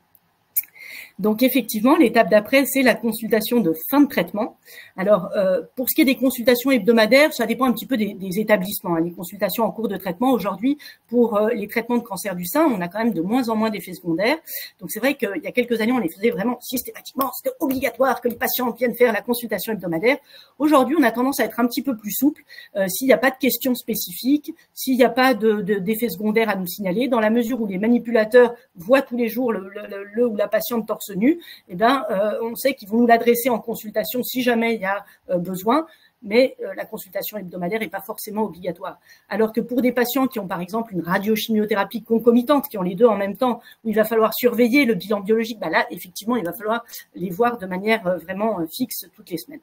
Donc effectivement, l'étape d'après, c'est la consultation de fin de traitement. Alors, pour ce qui est des consultations hebdomadaires, ça dépend un petit peu des établissements. Les consultations en cours de traitement, aujourd'hui, pour les traitements de cancer du sein, on a quand même de moins en moins d'effets secondaires. Donc c'est vrai qu'il y a quelques années, on les faisait vraiment systématiquement. C'était obligatoire que les patients viennent faire la consultation hebdomadaire. Aujourd'hui, on a tendance à être un petit peu plus souple. S'il n'y a pas de questions spécifiques, s'il n'y a pas d'effets secondaires à nous signaler, dans la mesure où les manipulateurs voient tous les jours le ou la patiente torse nu, eh ben, on sait qu'ils vont nous l'adresser en consultation si jamais il y a besoin, mais la consultation hebdomadaire n'est pas forcément obligatoire. Alors que pour des patients qui ont par exemple une radiochimiothérapie concomitante, qui ont les deux en même temps, où il va falloir surveiller le bilan biologique, bah là, effectivement, il va falloir les voir de manière vraiment fixe toutes les semaines.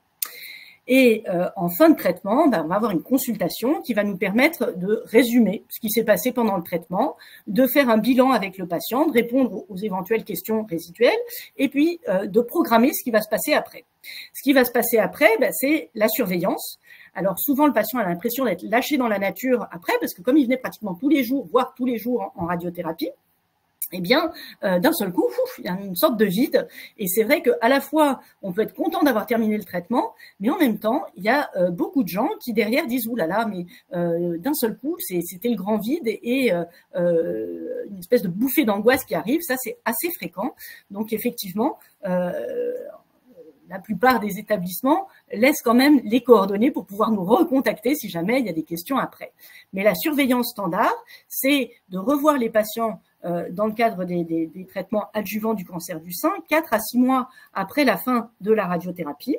Et en fin de traitement, on va avoir une consultation qui va nous permettre de résumer ce qui s'est passé pendant le traitement, de faire un bilan avec le patient, de répondre aux éventuelles questions résiduelles, et puis de programmer ce qui va se passer après. Ce qui va se passer après, c'est la surveillance. Alors souvent, le patient a l'impression d'être lâché dans la nature après, parce que comme il venait pratiquement tous les jours, voire tous les jours en radiothérapie, eh bien, d'un seul coup, il y a une sorte de vide. Et c'est vrai qu'à la fois, on peut être content d'avoir terminé le traitement, mais en même temps, il y a beaucoup de gens qui derrière disent « Ouh là là, mais d'un seul coup, c'était le grand vide et une espèce de bouffée d'angoisse qui arrive. » Ça, c'est assez fréquent. Donc, effectivement, la plupart des établissements laissent quand même les coordonnées pour pouvoir nous recontacter si jamais il y a des questions après. Mais la surveillance standard, c'est de revoir les patients dans le cadre des traitements adjuvants du cancer du sein, 4 à 6 mois après la fin de la radiothérapie,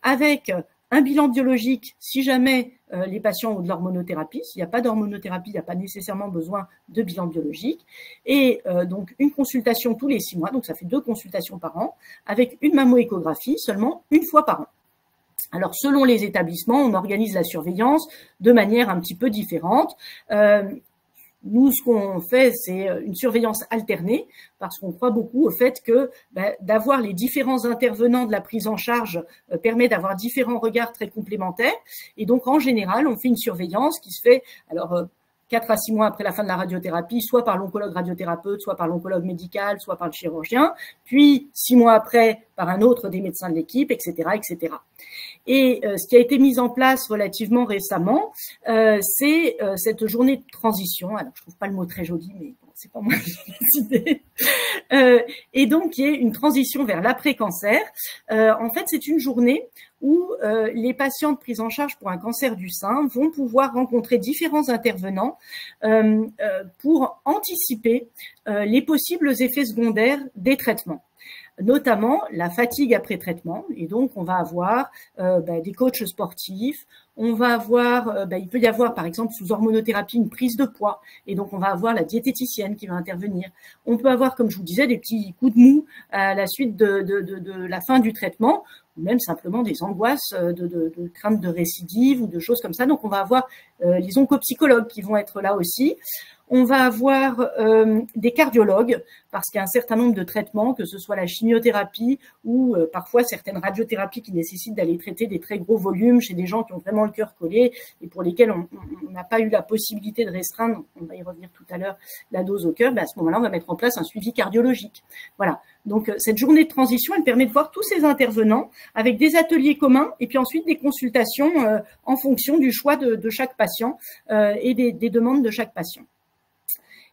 avec un bilan biologique si jamais les patients ont de l'hormonothérapie. S'il n'y a pas d'hormonothérapie, il n'y a pas nécessairement besoin de bilan biologique. Et donc une consultation tous les 6 mois, donc ça fait 2 consultations par an, avec une mammoéchographie seulement une fois par an. Alors, selon les établissements, on organise la surveillance de manière un petit peu différente. Nous, ce qu'on fait, c'est une surveillance alternée parce qu'on croit beaucoup au fait que d'avoir les différents intervenants de la prise en charge permet d'avoir différents regards très complémentaires. Et donc, en général, on fait une surveillance qui se fait, alors 4 à 6 mois après la fin de la radiothérapie, soit par l'oncologue radiothérapeute, soit par l'oncologue médical, soit par le chirurgien, puis 6 mois après par un autre des médecins de l'équipe, etc., etc. Et ce qui a été mis en place relativement récemment, c'est cette journée de transition. Alors, je trouve pas le mot très joli, mais bon, c'est pas moi qui l'ai décidé. Et donc, il y a une transition vers l'après-cancer. En fait, c'est une journée où les patients de prise en charge pour un cancer du sein vont pouvoir rencontrer différents intervenants pour anticiper les possibles effets secondaires des traitements, notamment la fatigue après traitement. Et donc, on va avoir des coachs sportifs, on va avoir, il peut y avoir par exemple sous hormonothérapie une prise de poids, et donc on va avoir la diététicienne qui va intervenir. On peut avoir, comme je vous disais, des petits coups de mou à la suite de la fin du traitement, ou même simplement des angoisses de crainte de récidive ou de choses comme ça. Donc on va avoir les oncopsychologues qui vont être là aussi. On va avoir des cardiologues parce qu'il y a un certain nombre de traitements, que ce soit la chimiothérapie ou parfois certaines radiothérapies qui nécessitent d'aller traiter des très gros volumes chez des gens qui ont vraiment le cœur collé et pour lesquels on n'a pas eu la possibilité de restreindre, on va y revenir tout à l'heure, la dose au cœur. À ce moment-là, on va mettre en place un suivi cardiologique. Voilà. Donc cette journée de transition, elle permet de voir tous ces intervenants avec des ateliers communs et puis ensuite des consultations en fonction du choix de chaque patient et des demandes de chaque patient.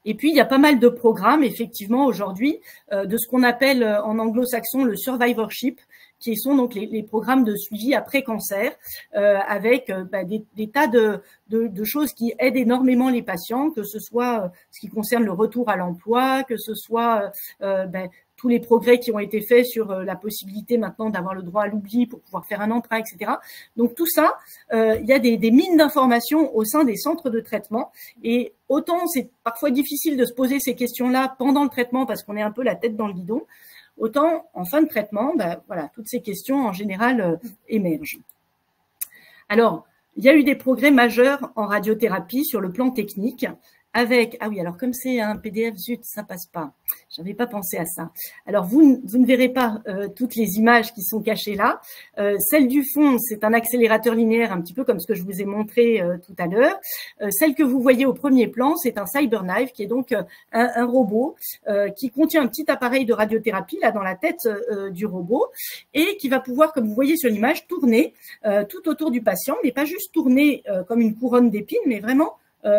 Et puis, il y a pas mal de programmes, effectivement, aujourd'hui, de ce qu'on appelle en anglo-saxon le survivorship, qui sont donc les programmes de suivi après cancer, avec des tas de choses qui aident énormément les patients, que ce soit ce qui concerne le retour à l'emploi, que ce soit tous les progrès qui ont été faits sur la possibilité maintenant d'avoir le droit à l'oubli pour pouvoir faire un emprunt, etc. Donc tout ça, il y a des mines d'informations au sein des centres de traitement. Et autant c'est parfois difficile de se poser ces questions-là pendant le traitement parce qu'on est un peu la tête dans le guidon, autant en fin de traitement, voilà, toutes ces questions en général émergent. Alors, il y a eu des progrès majeurs en radiothérapie sur le plan technique, avec… Ah oui, alors comme c'est un PDF, zut, ça passe pas. J'avais pas pensé à ça. Alors, vous ne verrez pas toutes les images qui sont cachées là. Celle du fond, c'est un accélérateur linéaire, un petit peu comme ce que je vous ai montré tout à l'heure. Celle que vous voyez au premier plan, c'est un CyberKnife, qui est donc un robot qui contient un petit appareil de radiothérapie là dans la tête du robot et qui va pouvoir, comme vous voyez sur l'image, tourner tout autour du patient, mais pas juste tourner comme une couronne d'épines, mais vraiment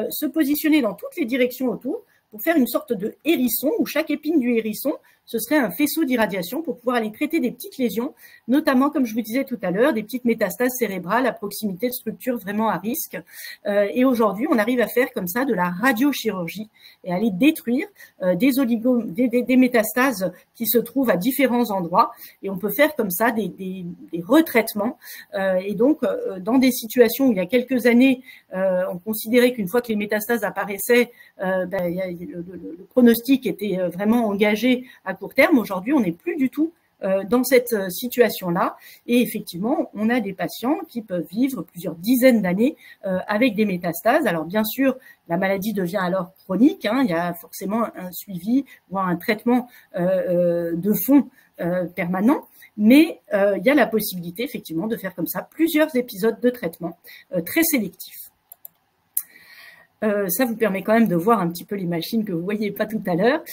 se positionner dans toutes les directions autour pour faire une sorte de hérisson où chaque épine du hérisson, ce serait un faisceau d'irradiation pour pouvoir aller traiter des petites lésions, notamment, comme je vous disais tout à l'heure, des petites métastases cérébrales à proximité de structures vraiment à risque. Et aujourd'hui, on arrive à faire comme ça de la radiochirurgie et aller détruire des métastases qui se trouvent à différents endroits. Et on peut faire comme ça des retraitements. Et donc, dans des situations où il y a quelques années, on considérait qu'une fois que les métastases apparaissaient, le pronostic était vraiment engagé à court terme. Aujourd'hui, on n'est plus du tout dans cette situation-là. Et effectivement, on a des patients qui peuvent vivre plusieurs dizaines d'années avec des métastases. Alors bien sûr, la maladie devient alors chronique. Il y a forcément un suivi, voire un traitement de fond permanent. Mais il y a la possibilité effectivement de faire comme ça plusieurs épisodes de traitement très sélectifs. Ça vous permet quand même de voir un petit peu les machines que vous voyez pas tout à l'heure.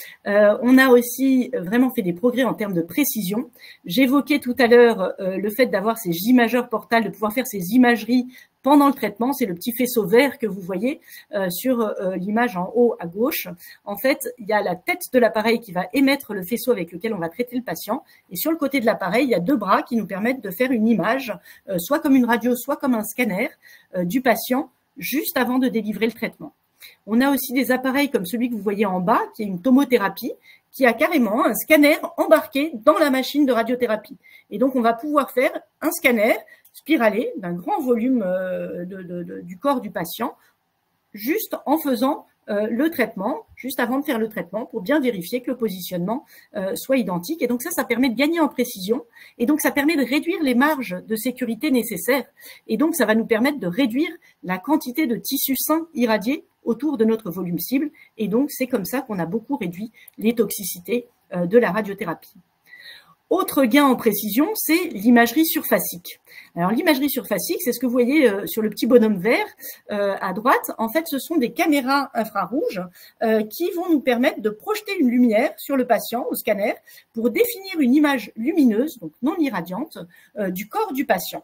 On a aussi vraiment fait des progrès en termes de précision. J'évoquais tout à l'heure le fait d'avoir ces imageurs portales, de pouvoir faire ces imageries pendant le traitement. C'est le petit faisceau vert que vous voyez sur l'image en haut à gauche. En fait, il y a la tête de l'appareil qui va émettre le faisceau avec lequel on va traiter le patient. Et sur le côté de l'appareil, il y a deux bras qui nous permettent de faire une image, soit comme une radio, soit comme un scanner du patient, juste avant de délivrer le traitement. On a aussi des appareils comme celui que vous voyez en bas, qui est une tomothérapie, qui a carrément un scanner embarqué dans la machine de radiothérapie. Et donc, on va pouvoir faire un scanner spiralé d'un grand volume du corps du patient, juste en faisant le traitement, juste avant de faire le traitement, pour bien vérifier que le positionnement soit identique. Et donc ça permet de gagner en précision. Et donc ça permet de réduire les marges de sécurité nécessaires. Et donc ça va nous permettre de réduire la quantité de tissu sain irradié autour de notre volume cible. Et donc c'est comme ça qu'on a beaucoup réduit les toxicités de la radiothérapie. Autre gain en précision, c'est l'imagerie surfacique. Alors l'imagerie surfacique, c'est ce que vous voyez sur le petit bonhomme vert à droite. En fait, ce sont des caméras infrarouges qui vont nous permettre de projeter une lumière sur le patient au scanner pour définir une image lumineuse, donc non irradiante, du corps du patient.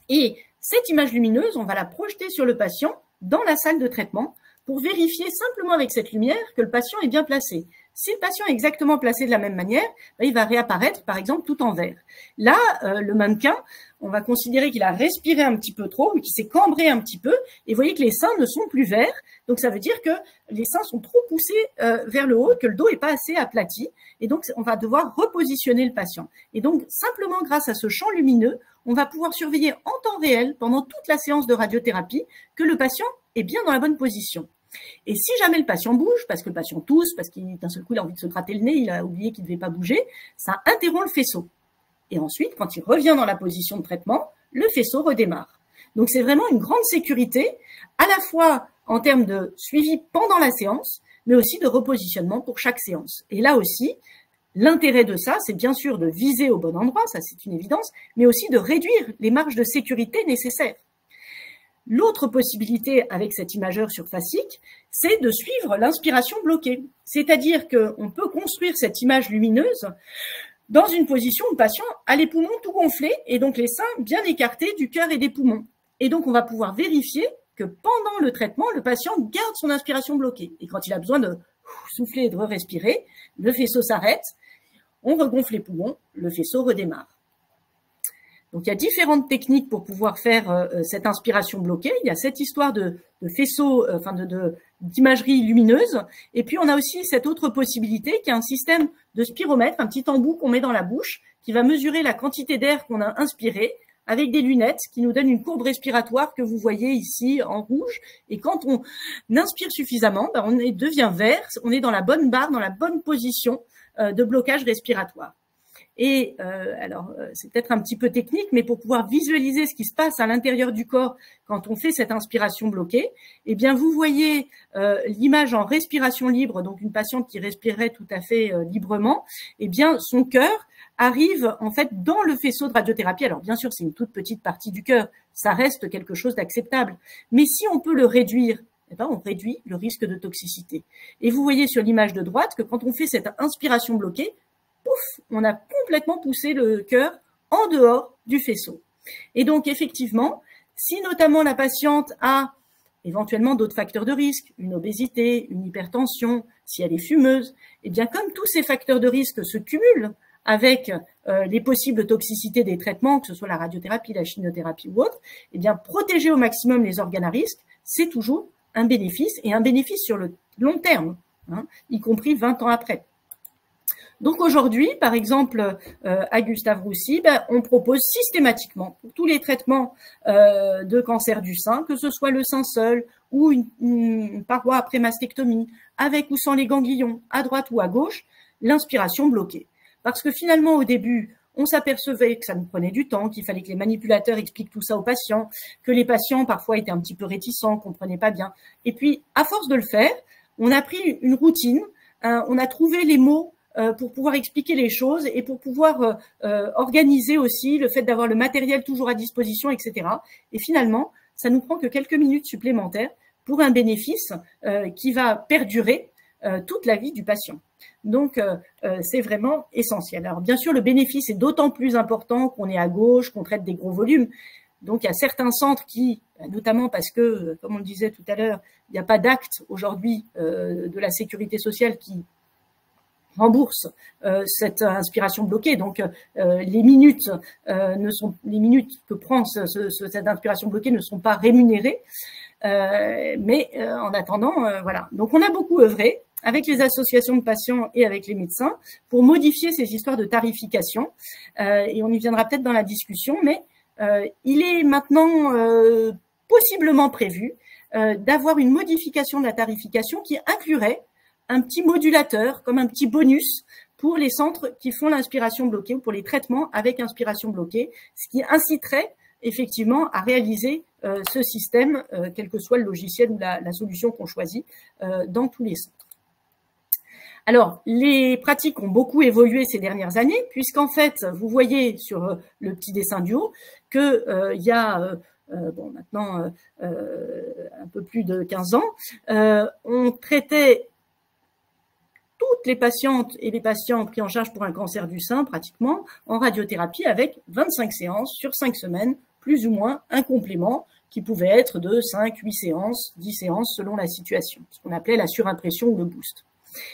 Et cette image lumineuse, on va la projeter sur le patient dans la salle de traitement pour vérifier simplement avec cette lumière que le patient est bien placé. Si le patient est exactement placé de la même manière, il va réapparaître, par exemple, tout en vert. Là, le mannequin, on va considérer qu'il a respiré un petit peu trop, qu'il s'est cambré un petit peu, et vous voyez que les seins ne sont plus verts. Donc, ça veut dire que les seins sont trop poussés vers le haut, que le dos n'est pas assez aplati. Et donc, on va devoir repositionner le patient. Et donc, simplement grâce à ce champ lumineux, on va pouvoir surveiller en temps réel, pendant toute la séance de radiothérapie, que le patient est bien dans la bonne position. Et si jamais le patient bouge, parce que le patient tousse, parce qu'il d'un seul coup il a envie de se gratter le nez, il a oublié qu'il ne devait pas bouger, ça interrompt le faisceau. Et ensuite, quand il revient dans la position de traitement, le faisceau redémarre. Donc c'est vraiment une grande sécurité, à la fois en termes de suivi pendant la séance, mais aussi de repositionnement pour chaque séance. Et là aussi, l'intérêt de ça, c'est bien sûr de viser au bon endroit, ça c'est une évidence, mais aussi de réduire les marges de sécurité nécessaires. L'autre possibilité avec cet imageur surfacique, c'est de suivre l'inspiration bloquée. C'est-à-dire qu'on peut construire cette image lumineuse dans une position où le patient a les poumons tout gonflés et donc les seins bien écartés du cœur et des poumons. Et donc, on va pouvoir vérifier que pendant le traitement, le patient garde son inspiration bloquée. Et quand il a besoin de souffler et de respirer, le faisceau s'arrête, on regonfle les poumons, le faisceau redémarre. Donc, il y a différentes techniques pour pouvoir faire cette inspiration bloquée. Il y a cette histoire de faisceau, d'imagerie lumineuse. Et puis, on a aussi cette autre possibilité qui est un système de spiromètre, un petit embout qu'on met dans la bouche qui va mesurer la quantité d'air qu'on a inspiré avec des lunettes qui nous donnent une courbe respiratoire que vous voyez ici en rouge. Et quand on inspire suffisamment, on devient vert, on est dans la bonne barre, dans la bonne position de blocage respiratoire. Et alors, c'est peut-être un petit peu technique, mais pour pouvoir visualiser ce qui se passe à l'intérieur du corps quand on fait cette inspiration bloquée, eh bien, vous voyez l'image en respiration libre, donc une patiente qui respirait tout à fait librement, eh bien, son cœur arrive en fait dans le faisceau de radiothérapie. Alors, bien sûr, c'est une toute petite partie du cœur, ça reste quelque chose d'acceptable. Mais si on peut le réduire, eh ben, on réduit le risque de toxicité. Et vous voyez sur l'image de droite que quand on fait cette inspiration bloquée, pouf, on a complètement poussé le cœur en dehors du faisceau. Et donc, effectivement, si notamment la patiente a éventuellement d'autres facteurs de risque, une obésité, une hypertension, si elle est fumeuse, eh bien, comme tous ces facteurs de risque se cumulent avec les possibles toxicités des traitements, que ce soit la radiothérapie, la chimiothérapie ou autre, eh bien, protéger au maximum les organes à risque, c'est toujours un bénéfice, et un bénéfice sur le long terme, hein, y compris 20 ans après. Donc aujourd'hui, par exemple, à Gustave Roussy, on propose systématiquement pour tous les traitements de cancer du sein, que ce soit le sein seul ou une paroi après mastectomie, avec ou sans les ganglions, à droite ou à gauche, l'inspiration bloquée. Parce que finalement, au début, on s'apercevait que ça nous prenait du temps, qu'il fallait que les manipulateurs expliquent tout ça aux patients, que les patients parfois étaient un petit peu réticents, comprenaient pas bien. Et puis, à force de le faire, on a pris une routine, on a trouvé les mots pour pouvoir expliquer les choses et pour pouvoir organiser aussi le fait d'avoir le matériel toujours à disposition, etc. Et finalement, ça nous prend que quelques minutes supplémentaires pour un bénéfice qui va perdurer toute la vie du patient. Donc, c'est vraiment essentiel. Alors, bien sûr, le bénéfice est d'autant plus important qu'on est à gauche, qu'on traite des gros volumes. Donc, il y a certains centres qui, notamment parce que, comme on le disait tout à l'heure, il n'y a pas d'acte aujourd'hui de la sécurité sociale qui rembourse cette inspiration bloquée. Donc, les minutes que prend cette inspiration bloquée ne sont pas rémunérées. Mais en attendant, voilà. Donc, on a beaucoup œuvré avec les associations de patients et avec les médecins pour modifier ces histoires de tarification. Et on y viendra peut-être dans la discussion, mais il est maintenant possiblement prévu d'avoir une modification de la tarification qui inclurait un petit modulateur, comme un petit bonus pour les centres qui font l'inspiration bloquée ou pour les traitements avec inspiration bloquée, ce qui inciterait effectivement à réaliser ce système, quel que soit le logiciel ou la solution qu'on choisit, dans tous les centres. Alors, les pratiques ont beaucoup évolué ces dernières années, puisqu'en fait, vous voyez sur le petit dessin du haut que il y a bon, maintenant un peu plus de 15 ans, on traitait toutes les patientes et les patients pris en charge pour un cancer du sein, pratiquement, en radiothérapie avec 25 séances sur 5 semaines, plus ou moins un complément qui pouvait être de 5, 8 séances, 10 séances selon la situation, ce qu'on appelait la surimpression ou le boost.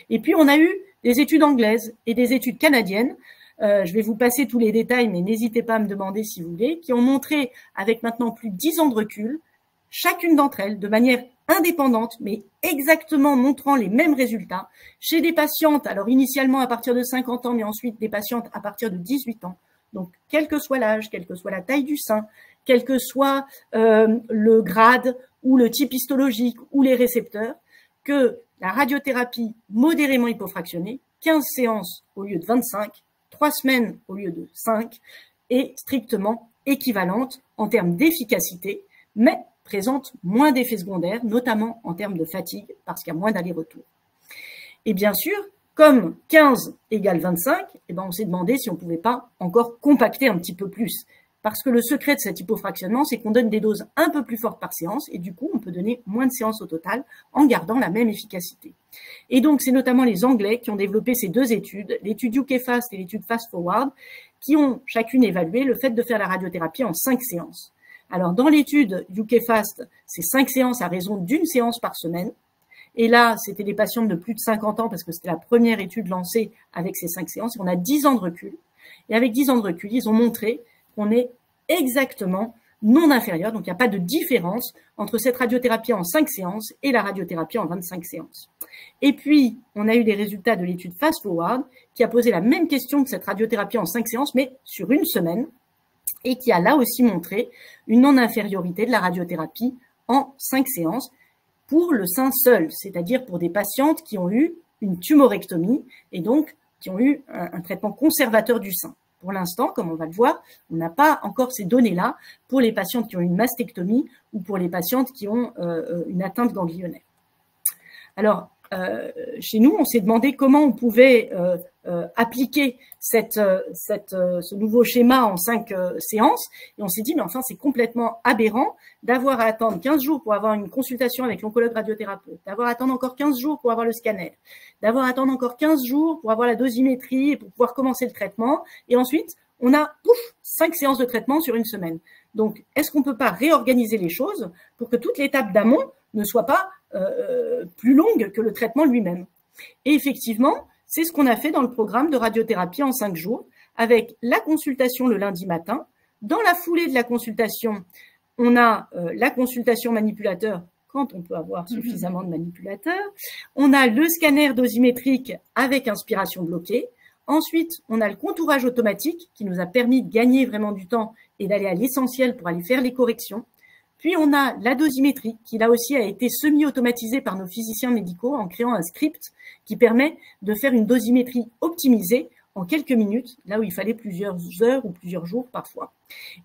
Et puis, on a eu des études anglaises et des études canadiennes, je vais vous passer tous les détails, mais n'hésitez pas à me demander si vous voulez, qui ont montré, avec maintenant plus de 10 ans de recul, chacune d'entre elles, de manière indépendante, mais exactement montrant les mêmes résultats, chez des patientes, alors initialement à partir de 50 ans, mais ensuite des patientes à partir de 18 ans. Donc, quel que soit l'âge, quelle que soit la taille du sein, quel que soit le grade ou le type histologique ou les récepteurs, que la radiothérapie modérément hypofractionnée, 15 séances au lieu de 25, 3 semaines au lieu de 5, est strictement équivalente en termes d'efficacité, mais présente moins d'effets secondaires, notamment en termes de fatigue, parce qu'il y a moins d'aller-retour. Et bien sûr, comme 15 égale 25, eh ben on s'est demandé si on ne pouvait pas encore compacter un petit peu plus. Parce que le secret de cet hypofractionnement, c'est qu'on donne des doses un peu plus fortes par séance, et du coup, on peut donner moins de séances au total en gardant la même efficacité. Et donc, c'est notamment les Anglais qui ont développé ces deux études, l'étude UK-FAST et l'étude FAST-FORWARD, qui ont chacune évalué le fait de faire la radiothérapie en 5 séances. Alors, dans l'étude UK-FAST, c'est 5 séances à raison d'une séance par semaine. Et là, c'était des patients de plus de 50 ans parce que c'était la première étude lancée avec ces 5 séances. On a 10 ans de recul. Et avec 10 ans de recul, ils ont montré qu'on est exactement non inférieur. Donc, il n'y a pas de différence entre cette radiothérapie en 5 séances et la radiothérapie en 25 séances. Et puis, on a eu des résultats de l'étude FAST-FORWARD qui a posé la même question que cette radiothérapie en 5 séances, mais sur une semaine, et qui a là aussi montré une non-infériorité de la radiothérapie en 5 séances pour le sein seul, c'est-à-dire pour des patientes qui ont eu une tumorectomie et donc qui ont eu un traitement conservateur du sein. Pour l'instant, comme on va le voir, on n'a pas encore ces données-là pour les patientes qui ont une mastectomie ou pour les patientes qui ont une atteinte ganglionnaire. Alors, chez nous, on s'est demandé comment on pouvait appliquer ce nouveau schéma en 5 séances. Et on s'est dit, mais enfin, c'est complètement aberrant d'avoir à attendre 15 jours pour avoir une consultation avec l'oncologue radiothérapeute, d'avoir à attendre encore 15 jours pour avoir le scanner, d'avoir à attendre encore 15 jours pour avoir la dosimétrie et pour pouvoir commencer le traitement. Et ensuite, on a, pouf, 5 séances de traitement sur une semaine. Donc, est-ce qu'on ne peut pas réorganiser les choses pour que toute l'étape d'amont ne soit pas plus longue que le traitement lui-même? Et effectivement, c'est ce qu'on a fait dans le programme de radiothérapie en 5 jours, avec la consultation le lundi matin. Dans la foulée de la consultation, on a la consultation manipulateur, quand on peut avoir suffisamment de manipulateurs. On a le scanner dosimétrique avec inspiration bloquée. Ensuite, on a le contourage automatique qui nous a permis de gagner vraiment du temps et d'aller à l'essentiel pour aller faire les corrections. Puis, on a la dosimétrie qui, là aussi, a été semi-automatisée par nos physiciens médicaux en créant un script qui permet de faire une dosimétrie optimisée en quelques minutes, là où il fallait plusieurs heures ou plusieurs jours parfois.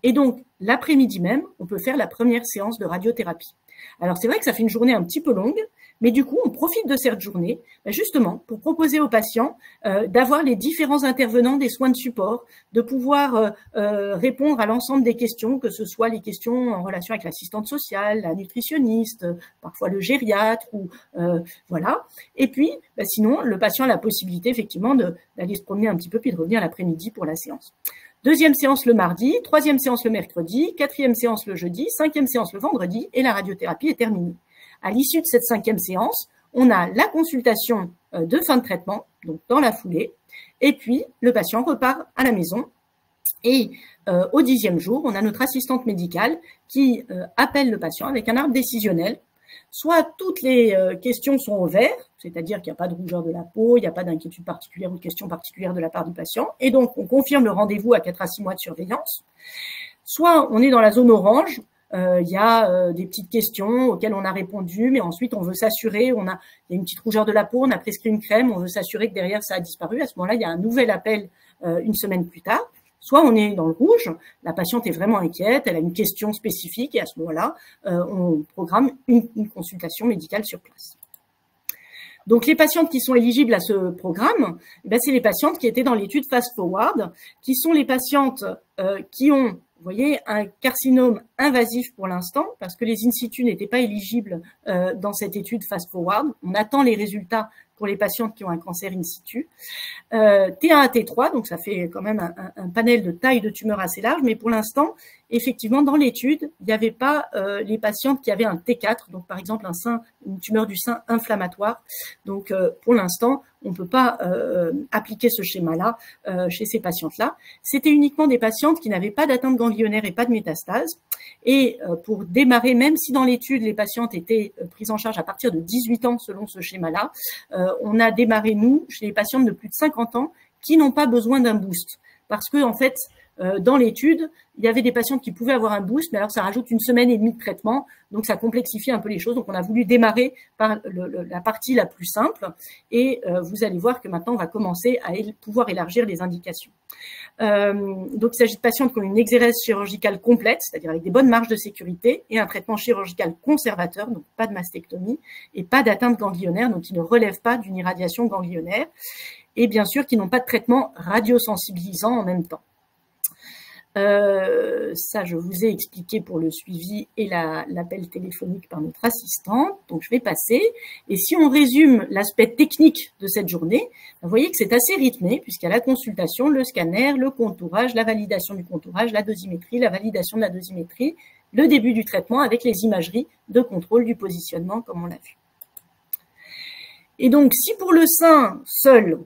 Et donc, l'après-midi même, on peut faire la première séance de radiothérapie. Alors, c'est vrai que ça fait une journée un petit peu longue, mais du coup, on profite de cette journée justement pour proposer aux patients d'avoir les différents intervenants des soins de support, de pouvoir répondre à l'ensemble des questions, que ce soit les questions en relation avec l'assistante sociale, la nutritionniste, parfois le gériatre, ou voilà. Et puis, sinon, le patient a la possibilité effectivement d'aller se promener un petit peu puis de revenir l'après-midi pour la séance. Deuxième séance le mardi, troisième séance le mercredi, quatrième séance le jeudi, cinquième séance le vendredi et la radiothérapie est terminée. À l'issue de cette 5e séance, on a la consultation de fin de traitement, donc dans la foulée, et puis le patient repart à la maison. Et au 10e jour, on a notre assistante médicale qui appelle le patient avec un arbre décisionnel. Soit toutes les questions sont au vert, c'est-à-dire qu'il n'y a pas de rougeur de la peau, il n'y a pas d'inquiétude particulière ou de question particulière de la part du patient, et donc on confirme le rendez-vous à 4 à 6 mois de surveillance. Soit on est dans la zone orange, il y a des petites questions auxquelles on a répondu, mais ensuite on veut s'assurer, il y a une petite rougeur de la peau, on a prescrit une crème, on veut s'assurer que derrière ça a disparu. À ce moment-là, il y a un nouvel appel une semaine plus tard. Soit on est dans le rouge, la patiente est vraiment inquiète, elle a une question spécifique et à ce moment-là, on programme une consultation médicale sur place. Donc, les patientes qui sont éligibles à ce programme, c'est les patientes qui étaient dans l'étude Fast Forward, qui sont les patientes qui ont, vous voyez, un carcinome invasif pour l'instant, parce que les in situ n'étaient pas éligibles dans cette étude Fast Forward. On attend les résultats pour les patientes qui ont un cancer in situ. T1 à T3, donc ça fait quand même un panel de taille de tumeur assez large, mais pour l'instant, effectivement, dans l'étude, il n'y avait pas les patientes qui avaient un T4, donc par exemple une tumeur du sein inflammatoire. Donc pour l'instant, on ne peut pas appliquer ce schéma-là chez ces patientes-là. C'était uniquement des patientes qui n'avaient pas d'atteinte ganglionnaire et pas de métastase. Et pour démarrer, même si dans l'étude, les patientes étaient prises en charge à partir de 18 ans selon ce schéma-là, on a démarré, nous, chez les patientes de plus de 50 ans qui n'ont pas besoin d'un boost. Parce que, en fait, dans l'étude, il y avait des patientes qui pouvaient avoir un boost, mais alors ça rajoute 1 semaine et demie de traitement, donc ça complexifie un peu les choses. Donc on a voulu démarrer par la partie la plus simple, et vous allez voir que maintenant on va commencer à pouvoir élargir les indications. Donc il s'agit de patientes qui ont une exérèse chirurgicale complète, c'est-à-dire avec des bonnes marges de sécurité, et un traitement chirurgical conservateur, donc pas de mastectomie, et pas d'atteinte ganglionnaire, donc qui ne relève pas d'une irradiation ganglionnaire, et bien sûr qui n'ont pas de traitement radiosensibilisant en même temps. Ça, je vous ai expliqué pour le suivi et l'appel téléphonique par notre assistante. Donc, je vais passer. Et si on résume l'aspect technique de cette journée, vous voyez que c'est assez rythmé puisqu'il y a la consultation, le scanner, le contourage, la validation du contourage, la dosimétrie, la validation de la dosimétrie, le début du traitement avec les imageries de contrôle du positionnement, comme on l'a vu. Et donc, si pour le sein seul,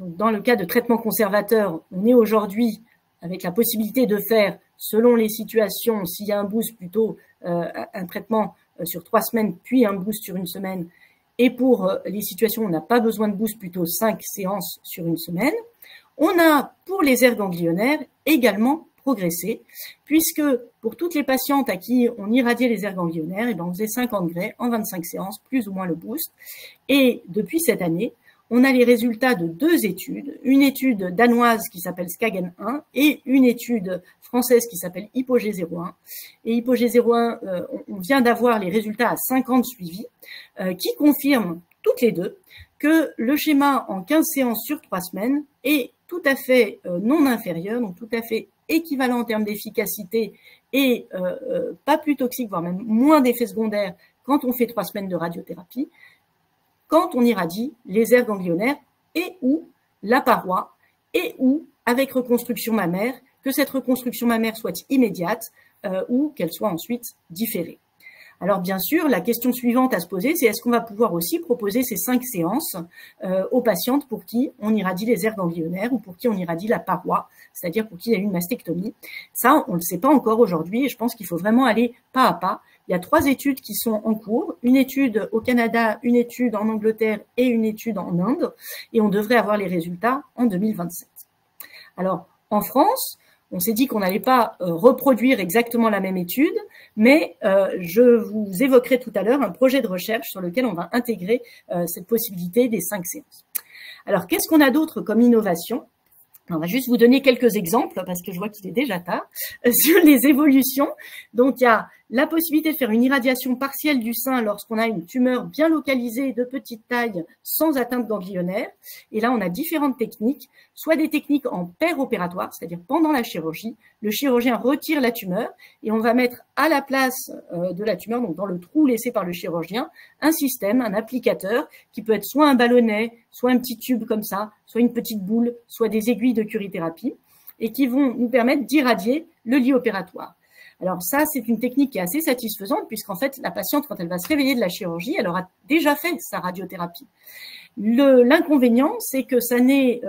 donc dans le cas de traitement conservateur, on est aujourd'hui avec la possibilité de faire, selon les situations, s'il y a un boost plutôt un traitement sur 3 semaines, puis un boost sur 1 semaine. Et pour les situations où on n'a pas besoin de boost, plutôt 5 séances sur 1 semaine. On a, pour les aires ganglionnaires, également progressé, puisque pour toutes les patientes à qui on irradiait les aires ganglionnaires, on faisait 50 grès en 25 séances, plus ou moins le boost. Et depuis cette année, on a les résultats de 2 études, une étude danoise qui s'appelle Skagen 1 et une étude française qui s'appelle Hypogée 01. Et Hypogée 01, on vient d'avoir les résultats à 5 ans de suivi, qui confirment toutes les deux que le schéma en 15 séances sur 3 semaines est tout à fait non inférieur, donc tout à fait équivalent en termes d'efficacité et pas plus toxique, voire même moins d'effets secondaires quand on fait 3 semaines de radiothérapie, quand on irradie les aires ganglionnaires et ou la paroi et ou avec reconstruction mammaire, que cette reconstruction mammaire soit immédiate ou qu'elle soit ensuite différée. Alors bien sûr, la question suivante à se poser, c'est est-ce qu'on va pouvoir aussi proposer ces 5 séances aux patientes pour qui on irradie les aires ganglionnaires ou pour qui on irradie la paroi, c'est-à-dire pour qui il y a eu une mastectomie. Ça, on ne le sait pas encore aujourd'hui et je pense qu'il faut vraiment aller pas à pas. Il y a 3 études qui sont en cours, une étude au Canada, une étude en Angleterre et une étude en Inde, et on devrait avoir les résultats en 2027. Alors, en France, on s'est dit qu'on n'allait pas reproduire exactement la même étude, mais je vous évoquerai tout à l'heure un projet de recherche sur lequel on va intégrer cette possibilité des 5 séances. Alors, qu'est-ce qu'on a d'autre comme innovation ? On va juste vous donner quelques exemples, parce que je vois qu'il est déjà tard, sur les évolutions. Donc, il y a la possibilité de faire une irradiation partielle du sein lorsqu'on a une tumeur bien localisée de petite taille sans atteinte ganglionnaire. Et là, on a différentes techniques, soit des techniques en péropératoire, c'est-à-dire pendant la chirurgie, le chirurgien retire la tumeur et on va mettre à la place de la tumeur, donc dans le trou laissé par le chirurgien, un système, un applicateur qui peut être soit un ballonnet, soit un petit tube comme ça, soit une petite boule, soit des aiguilles de curithérapie et qui vont nous permettre d'irradier le lit opératoire. Alors ça, c'est une technique qui est assez satisfaisante puisqu'en fait, la patiente, quand elle va se réveiller de la chirurgie, elle aura déjà fait sa radiothérapie. L'inconvénient, c'est que ça n'est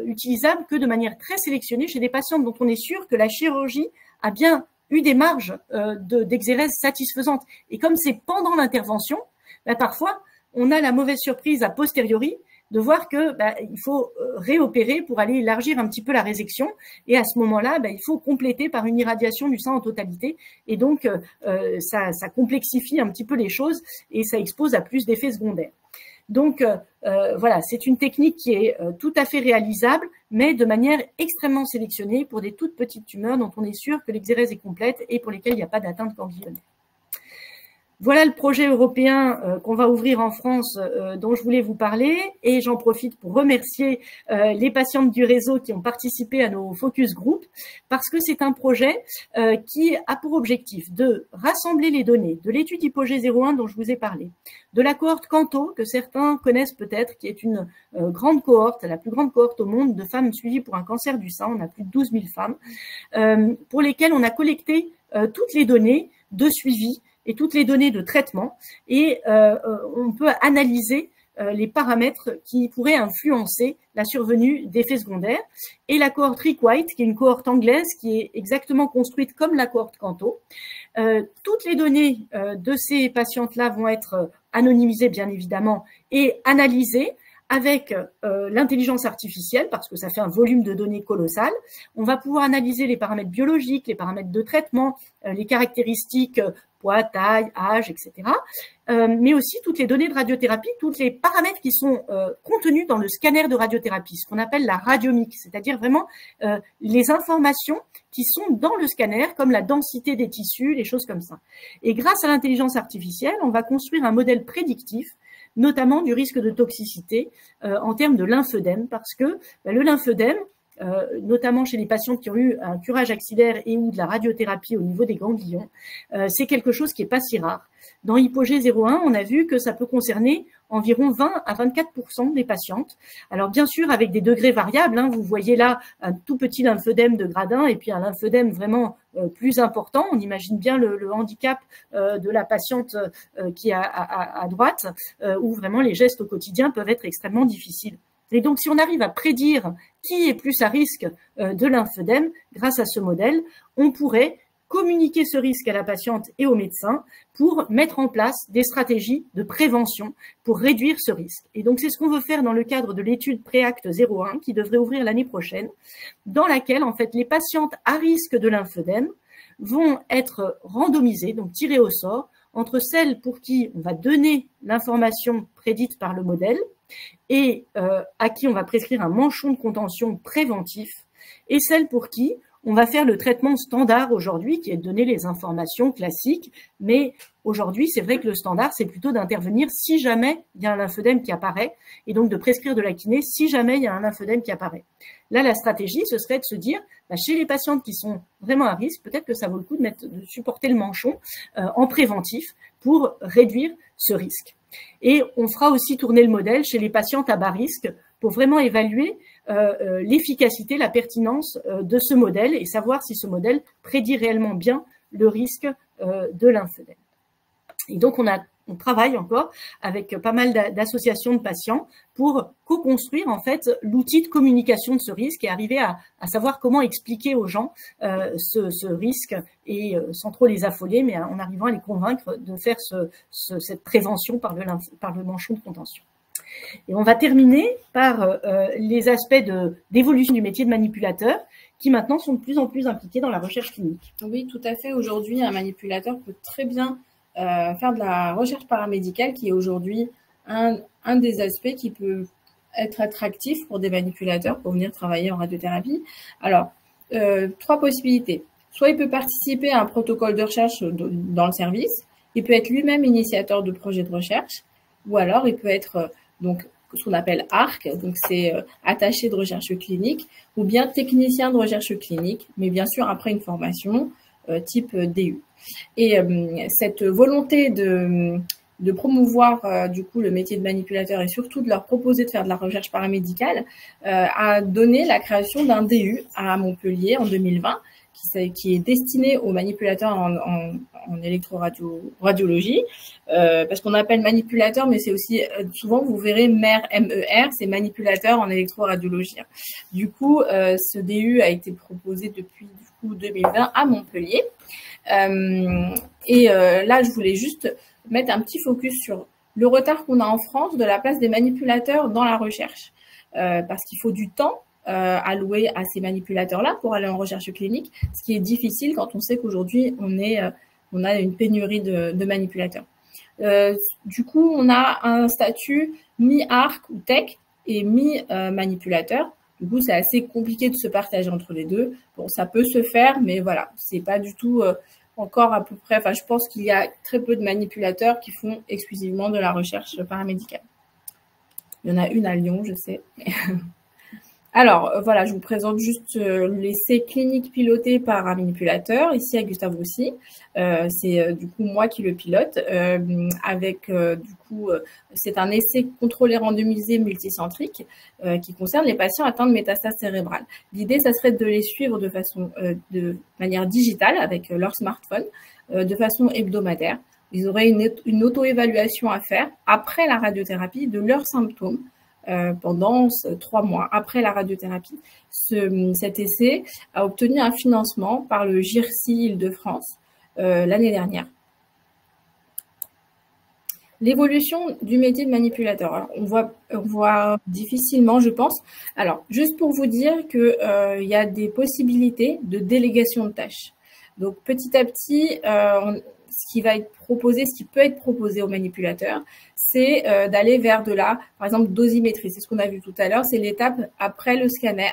utilisable que de manière très sélectionnée chez des patientes dont on est sûr que la chirurgie a bien eu des marges d'exérèse satisfaisantes. Et comme c'est pendant l'intervention, parfois, on a la mauvaise surprise a posteriori de voir que il faut réopérer pour aller élargir un petit peu la résection. Et à ce moment-là, il faut compléter par une irradiation du sein en totalité. Et donc, ça complexifie un petit peu les choses et ça expose à plus d'effets secondaires. Donc, voilà, c'est une technique qui est tout à fait réalisable, mais de manière extrêmement sélectionnée pour des toutes petites tumeurs dont on est sûr que l'exérèse est complète et pour lesquelles il n'y a pas d'atteinte ganglionnaire. Voilà le projet européen qu'on va ouvrir en France dont je voulais vous parler et j'en profite pour remercier les patientes du réseau qui ont participé à nos focus group parce que c'est un projet qui a pour objectif de rassembler les données de l'étude Hypogée 01 dont je vous ai parlé, de la cohorte Canto que certains connaissent peut-être, qui est une grande cohorte, la plus grande cohorte au monde de femmes suivies pour un cancer du sein, on a plus de 12 000 femmes, pour lesquelles on a collecté toutes les données de suivi et toutes les données de traitement et on peut analyser les paramètres qui pourraient influencer la survenue d'effets secondaires. Et la cohorte Rick White, qui est une cohorte anglaise qui est exactement construite comme la cohorte Canto. Toutes les données de ces patientes-là vont être anonymisées bien évidemment et analysées avec l'intelligence artificielle, parce que ça fait un volume de données colossal. On va pouvoir analyser les paramètres biologiques, les paramètres de traitement, les caractéristiques poids, taille, âge, etc. Mais aussi toutes les données de radiothérapie, tous les paramètres qui sont contenus dans le scanner de radiothérapie, ce qu'on appelle la radiomix, c'est-à-dire vraiment les informations qui sont dans le scanner, comme la densité des tissus, les choses comme ça. Et grâce à l'intelligence artificielle, on va construire un modèle prédictif, notamment du risque de toxicité en termes de lymphœdème, parce que le lymphœdème, notamment chez les patients qui ont eu un curage axillaire et ou de la radiothérapie au niveau des ganglions, c'est quelque chose qui est pas si rare. Dans Hypogée 01, on a vu que ça peut concerner environ 20 à 24% des patientes. Alors bien sûr, avec des degrés variables, hein, vous voyez là un tout petit lymphœdème de grade 1 et puis un lymphœdème vraiment plus important. On imagine bien le handicap de la patiente qui est à droite, où vraiment les gestes au quotidien peuvent être extrêmement difficiles. Et donc, si on arrive à prédire qui est plus à risque de lymphœdème, grâce à ce modèle, on pourrait communiquer ce risque à la patiente et au médecin pour mettre en place des stratégies de prévention pour réduire ce risque. Et donc, c'est ce qu'on veut faire dans le cadre de l'étude Préacte 01 qui devrait ouvrir l'année prochaine, dans laquelle, en fait, les patientes à risque de lymphœdème vont être randomisées, donc tirées au sort, entre celles pour qui on va donner l'information prédite par le modèle et à qui on va prescrire un manchon de contention préventif, et celles pour qui on va faire le traitement standard aujourd'hui, qui est de donner les informations classiques, mais aujourd'hui, c'est vrai que le standard, c'est plutôt d'intervenir si jamais il y a un lymphœdème qui apparaît, et donc de prescrire de la kiné si jamais il y a un lymphœdème qui apparaît. Là, la stratégie, ce serait de se dire, chez les patientes qui sont vraiment à risque, peut-être que ça vaut le coup de supporter le manchon en préventif pour réduire ce risque. Et on fera aussi tourner le modèle chez les patientes à bas risque pour vraiment évaluer l'efficacité, la pertinence de ce modèle et savoir si ce modèle prédit réellement bien le risque de lymphœdème. Et donc, on travaille encore avec pas mal d'associations de patients pour co-construire en fait l'outil de communication de ce risque et arriver à savoir comment expliquer aux gens ce risque et sans trop les affoler, mais en arrivant à les convaincre de faire cette prévention par le manchon de contention. Et on va terminer par les aspects d'évolution du métier de manipulateur qui maintenant sont de plus en plus impliqués dans la recherche clinique. Oui, tout à fait. Aujourd'hui, un manipulateur peut très bien faire de la recherche paramédicale, qui est aujourd'hui un des aspects qui peut être attractif pour des manipulateurs pour venir travailler en radiothérapie. Alors, 3 possibilités. Soit il peut participer à un protocole de recherche dans le service, il peut être lui-même initiateur de projets de recherche, ou alors il peut être donc ce qu'on appelle ARC, donc c'est attaché de recherche clinique, ou bien technicien de recherche clinique, mais bien sûr après une formation type DU. Et cette volonté de promouvoir du coup le métier de manipulateur et surtout de leur proposer de faire de la recherche paramédicale a donné la création d'un DU à Montpellier en 2020 qui est destiné aux manipulateurs en électroradiologie, parce qu'on appelle manipulateur, mais c'est aussi souvent vous verrez MER, MER, c'est manipulateur en électroradiologie. Du coup, ce DU a été proposé depuis du coup 2020 à Montpellier. Là, je voulais juste mettre un petit focus sur le retard qu'on a en France de la place des manipulateurs dans la recherche, parce qu'il faut du temps alloué à ces manipulateurs-là pour aller en recherche clinique, ce qui est difficile quand on sait qu'aujourd'hui on a une pénurie de manipulateurs. Du coup, on a un statut mi-ARC ou tech et mi-manipulateur. Du coup, c'est assez compliqué de se partager entre les deux. Bon, ça peut se faire, mais voilà, c'est pas du tout encore à peu près. Enfin, je pense qu'il y a très peu de manipulateurs qui font exclusivement de la recherche paramédicale. Il y en a une à Lyon, je sais. Alors, voilà, je vous présente juste l'essai clinique piloté par un manipulateur, ici à Gustave Roussy. C'est du coup moi qui le pilote, c'est un essai contrôlé randomisé multicentrique qui concerne les patients atteints de métastases cérébrales. L'idée, ça serait de les suivre de manière digitale avec leur smartphone, de façon hebdomadaire. Ils auraient une auto-évaluation à faire après la radiothérapie de leurs symptômes, pendant 3 mois après la radiothérapie. Cet essai a obtenu un financement par le GIRC Île-de-France l'année dernière. L'évolution du métier de manipulateur. Alors, on voit difficilement, je pense. Alors, juste pour vous dire que il y a des possibilités de délégation de tâches. Donc, petit à petit, ce qui peut être proposé aux manipulateurs, c'est d'aller vers par exemple, dosimétrie. C'est ce qu'on a vu tout à l'heure. C'est l'étape après le scanner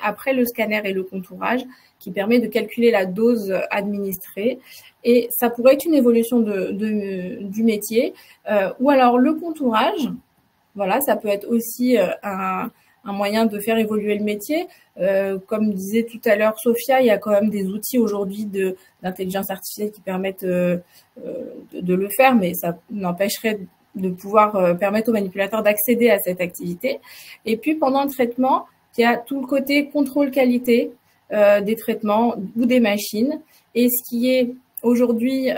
et le contourage qui permet de calculer la dose administrée. Et ça pourrait être une évolution du métier. Ou alors le contourage. Voilà, ça peut être aussi un moyen de faire évoluer le métier. Comme disait tout à l'heure Sophia, il y a quand même des outils aujourd'hui d'intelligence artificielle qui permettent de le faire, mais ça n'empêcherait de pouvoir permettre aux manipulateurs d'accéder à cette activité. Et puis, pendant le traitement, il y a tout le côté contrôle qualité des traitements ou des machines. Et ce qui est aujourd'hui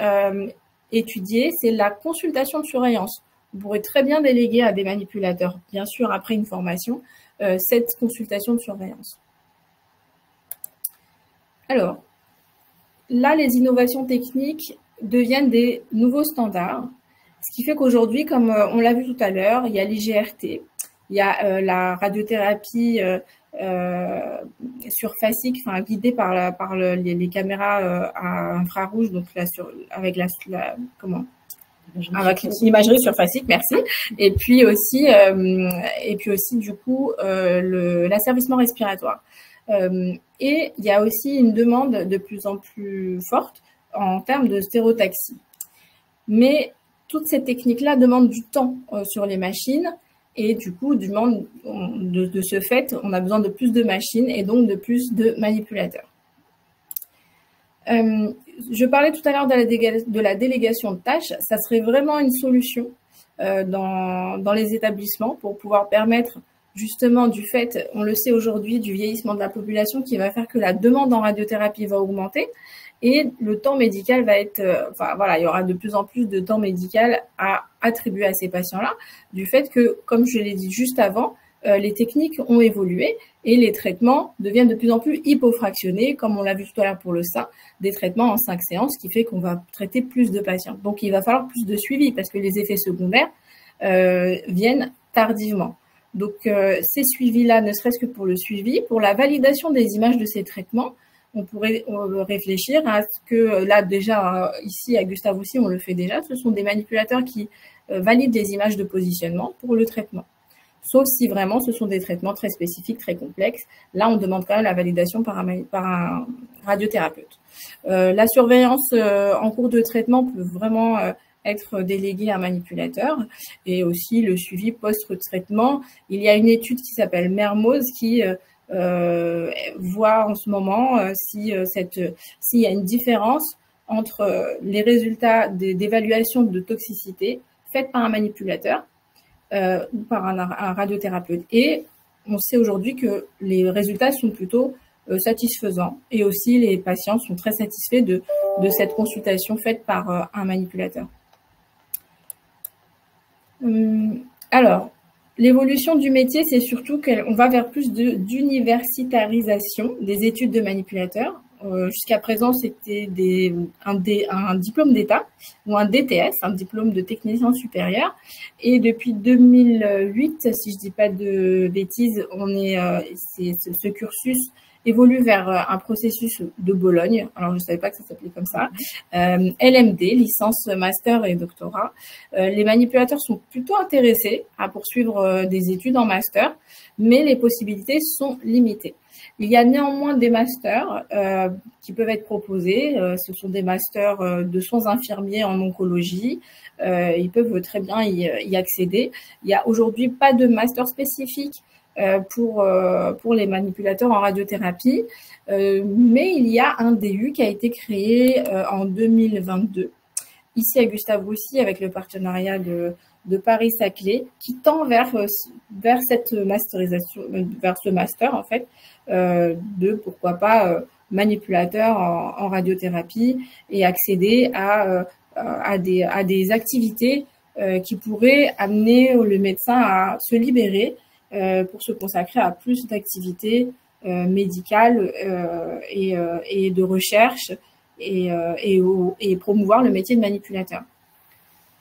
étudié, c'est la consultation de surveillance. Vous pourrez très bien déléguer à des manipulateurs, bien sûr, après une formation, cette consultation de surveillance. Alors, là, les innovations techniques deviennent des nouveaux standards, ce qui fait qu'aujourd'hui, comme on l'a vu tout à l'heure, il y a l'IGRT, il y a la radiothérapie surfacique, enfin guidée par les caméras à infrarouge, donc là avec l'imagerie surfacique, merci. Et puis aussi du coup l'asservissement respiratoire. Et il y a aussi une demande de plus en plus forte en termes de stérotaxie. Mais toutes ces techniques-là demandent du temps sur les machines et du coup, de ce fait, on a besoin de plus de machines et donc de plus de manipulateurs. Je parlais tout à l'heure de la délégation de tâches. Ça serait vraiment une solution dans les établissements pour pouvoir permettre justement du fait, on le sait aujourd'hui, du vieillissement de la population qui va faire que la demande en radiothérapie va augmenter et le temps médical va être, il y aura de plus en plus de temps médical à attribuer à ces patients-là, du fait que, comme je l'ai dit juste avant, les techniques ont évolué et les traitements deviennent de plus en plus hypofractionnés, comme on l'a vu tout à l'heure pour le sein, des traitements en 5 séances, ce qui fait qu'on va traiter plus de patients. Donc, il va falloir plus de suivi parce que les effets secondaires viennent tardivement. Donc, ces suivis-là, ne serait-ce que pour le suivi, pour la validation des images de ces traitements, on pourrait réfléchir à ce que, là déjà, ici à Gustave aussi, on le fait déjà, ce sont des manipulateurs qui valident les images de positionnement pour le traitement. Sauf si vraiment ce sont des traitements très spécifiques, très complexes. Là, on demande quand même la validation par un radiothérapeute. La surveillance en cours de traitement peut vraiment être déléguée à un manipulateur et aussi le suivi post-traitement. Il y a une étude qui s'appelle MERMOS qui voit en ce moment s'il y a une différence entre les résultats d'évaluation de toxicité faites par un manipulateur ou par un radiothérapeute. Et on sait aujourd'hui que les résultats sont plutôt satisfaisants et aussi les patients sont très satisfaits de cette consultation faite par un manipulateur. Alors, l'évolution du métier, c'est surtout qu'on va vers plus d'universitarisation des études de manipulateurs. Jusqu'à présent, c'était un diplôme d'État ou un DTS, un diplôme de technicien supérieur. Et depuis 2008, si je dis pas de bêtises, ce cursus évolue vers un processus de Bologne. Alors, je savais pas que ça s'appelait comme ça. LMD, licence, master et doctorat. Les manipulateurs sont plutôt intéressés à poursuivre des études en master, mais les possibilités sont limitées. Il y a néanmoins des masters qui peuvent être proposés. Ce sont des masters de soins infirmiers en oncologie. Ils peuvent très bien y accéder. Il n'y a aujourd'hui pas de master spécifique pour les manipulateurs en radiothérapie, mais il y a un DU qui a été créé en 2022, ici à Gustave Roussy, avec le partenariat de Paris-Saclay, qui tend vers cette masterisation, vers ce master en fait, de pourquoi pas manipulateur en radiothérapie et accéder à des activités qui pourraient amener le médecin à se libérer pour se consacrer à plus d'activités médicales et de recherche et promouvoir le métier de manipulateur.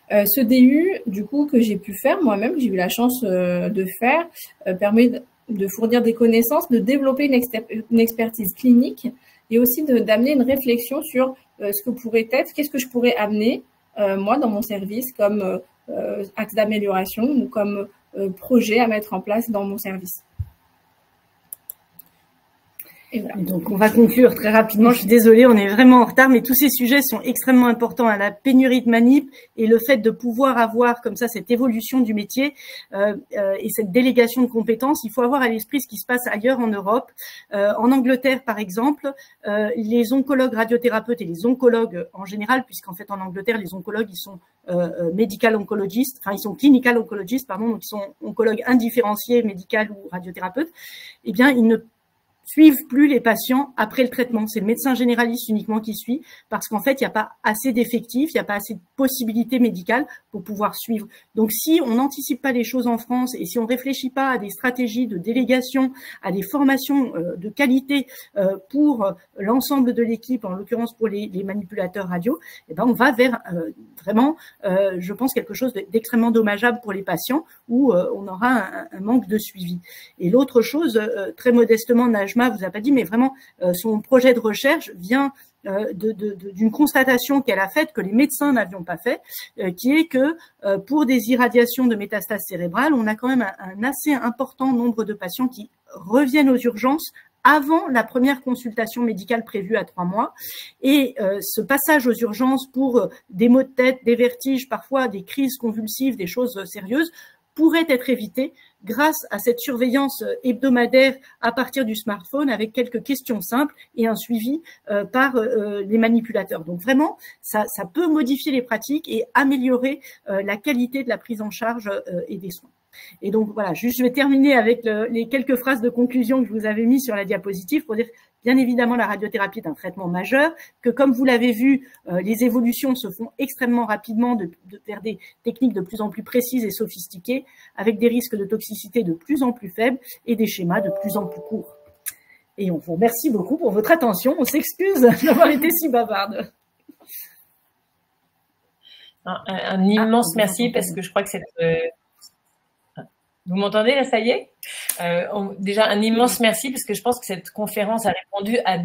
Ce DU, du coup, que j'ai pu faire moi-même, que j'ai eu la chance de faire, permet de fournir des connaissances, de développer une expertise clinique et aussi d'amener une réflexion sur ce que pourrait être, qu'est-ce que je pourrais amener, moi, dans mon service, comme axe d'amélioration ou comme projet à mettre en place dans mon service. Et voilà. Donc, on va conclure très rapidement. Je suis désolée, on est vraiment en retard, mais tous ces sujets sont extrêmement importants à la pénurie de manip et le fait de pouvoir avoir comme ça cette évolution du métier et cette délégation de compétences. Il faut avoir à l'esprit ce qui se passe ailleurs en Europe. En Angleterre, par exemple, les oncologues radiothérapeutes et les oncologues en général, puisqu'en fait en Angleterre, les oncologues, ils sont medical oncologistes, enfin ils sont clinical oncologistes, pardon, donc ils sont oncologues indifférenciés, médical ou radiothérapeutes. Eh bien, ils ne suivent plus les patients après le traitement. C'est le médecin généraliste uniquement qui suit parce qu'en fait, il n'y a pas assez d'effectifs, il n'y a pas assez de possibilités médicales pour pouvoir suivre. Donc, si on n'anticipe pas les choses en France et si on réfléchit pas à des stratégies de délégation, à des formations de qualité pour l'ensemble de l'équipe, en l'occurrence pour les manipulateurs radio, eh ben, on va vers vraiment, je pense, quelque chose d'extrêmement dommageable pour les patients où on aura un manque de suivi. Et l'autre chose, très modestement, Najma vous a pas dit, mais vraiment son projet de recherche vient d'une constatation qu'elle a faite, que les médecins n'avions pas fait, qui est que pour des irradiations de métastases cérébrales, on a quand même un assez important nombre de patients qui reviennent aux urgences avant la première consultation médicale prévue à 3 mois. Et ce passage aux urgences pour des maux de tête, des vertiges, parfois des crises convulsives, des choses sérieuses, pourrait être évité grâce à cette surveillance hebdomadaire à partir du smartphone avec quelques questions simples et un suivi par les manipulateurs. Donc vraiment, ça peut modifier les pratiques et améliorer la qualité de la prise en charge et des soins. Et donc voilà, juste je vais terminer avec les quelques phrases de conclusion que je vous avais mis sur la diapositive pour dire bien évidemment la radiothérapie est un traitement majeur, que comme vous l'avez vu, les évolutions se font extrêmement rapidement vers des techniques de plus en plus précises et sophistiquées, avec des risques de toxicité de plus en plus faibles et des schémas de plus en plus courts. Et on vous remercie beaucoup pour votre attention. On s'excuse d'avoir été si bavarde. Un immense merci parce que je crois que cette... Vous m'entendez là, ça y est déjà, un immense merci parce que je pense que cette conférence a répondu à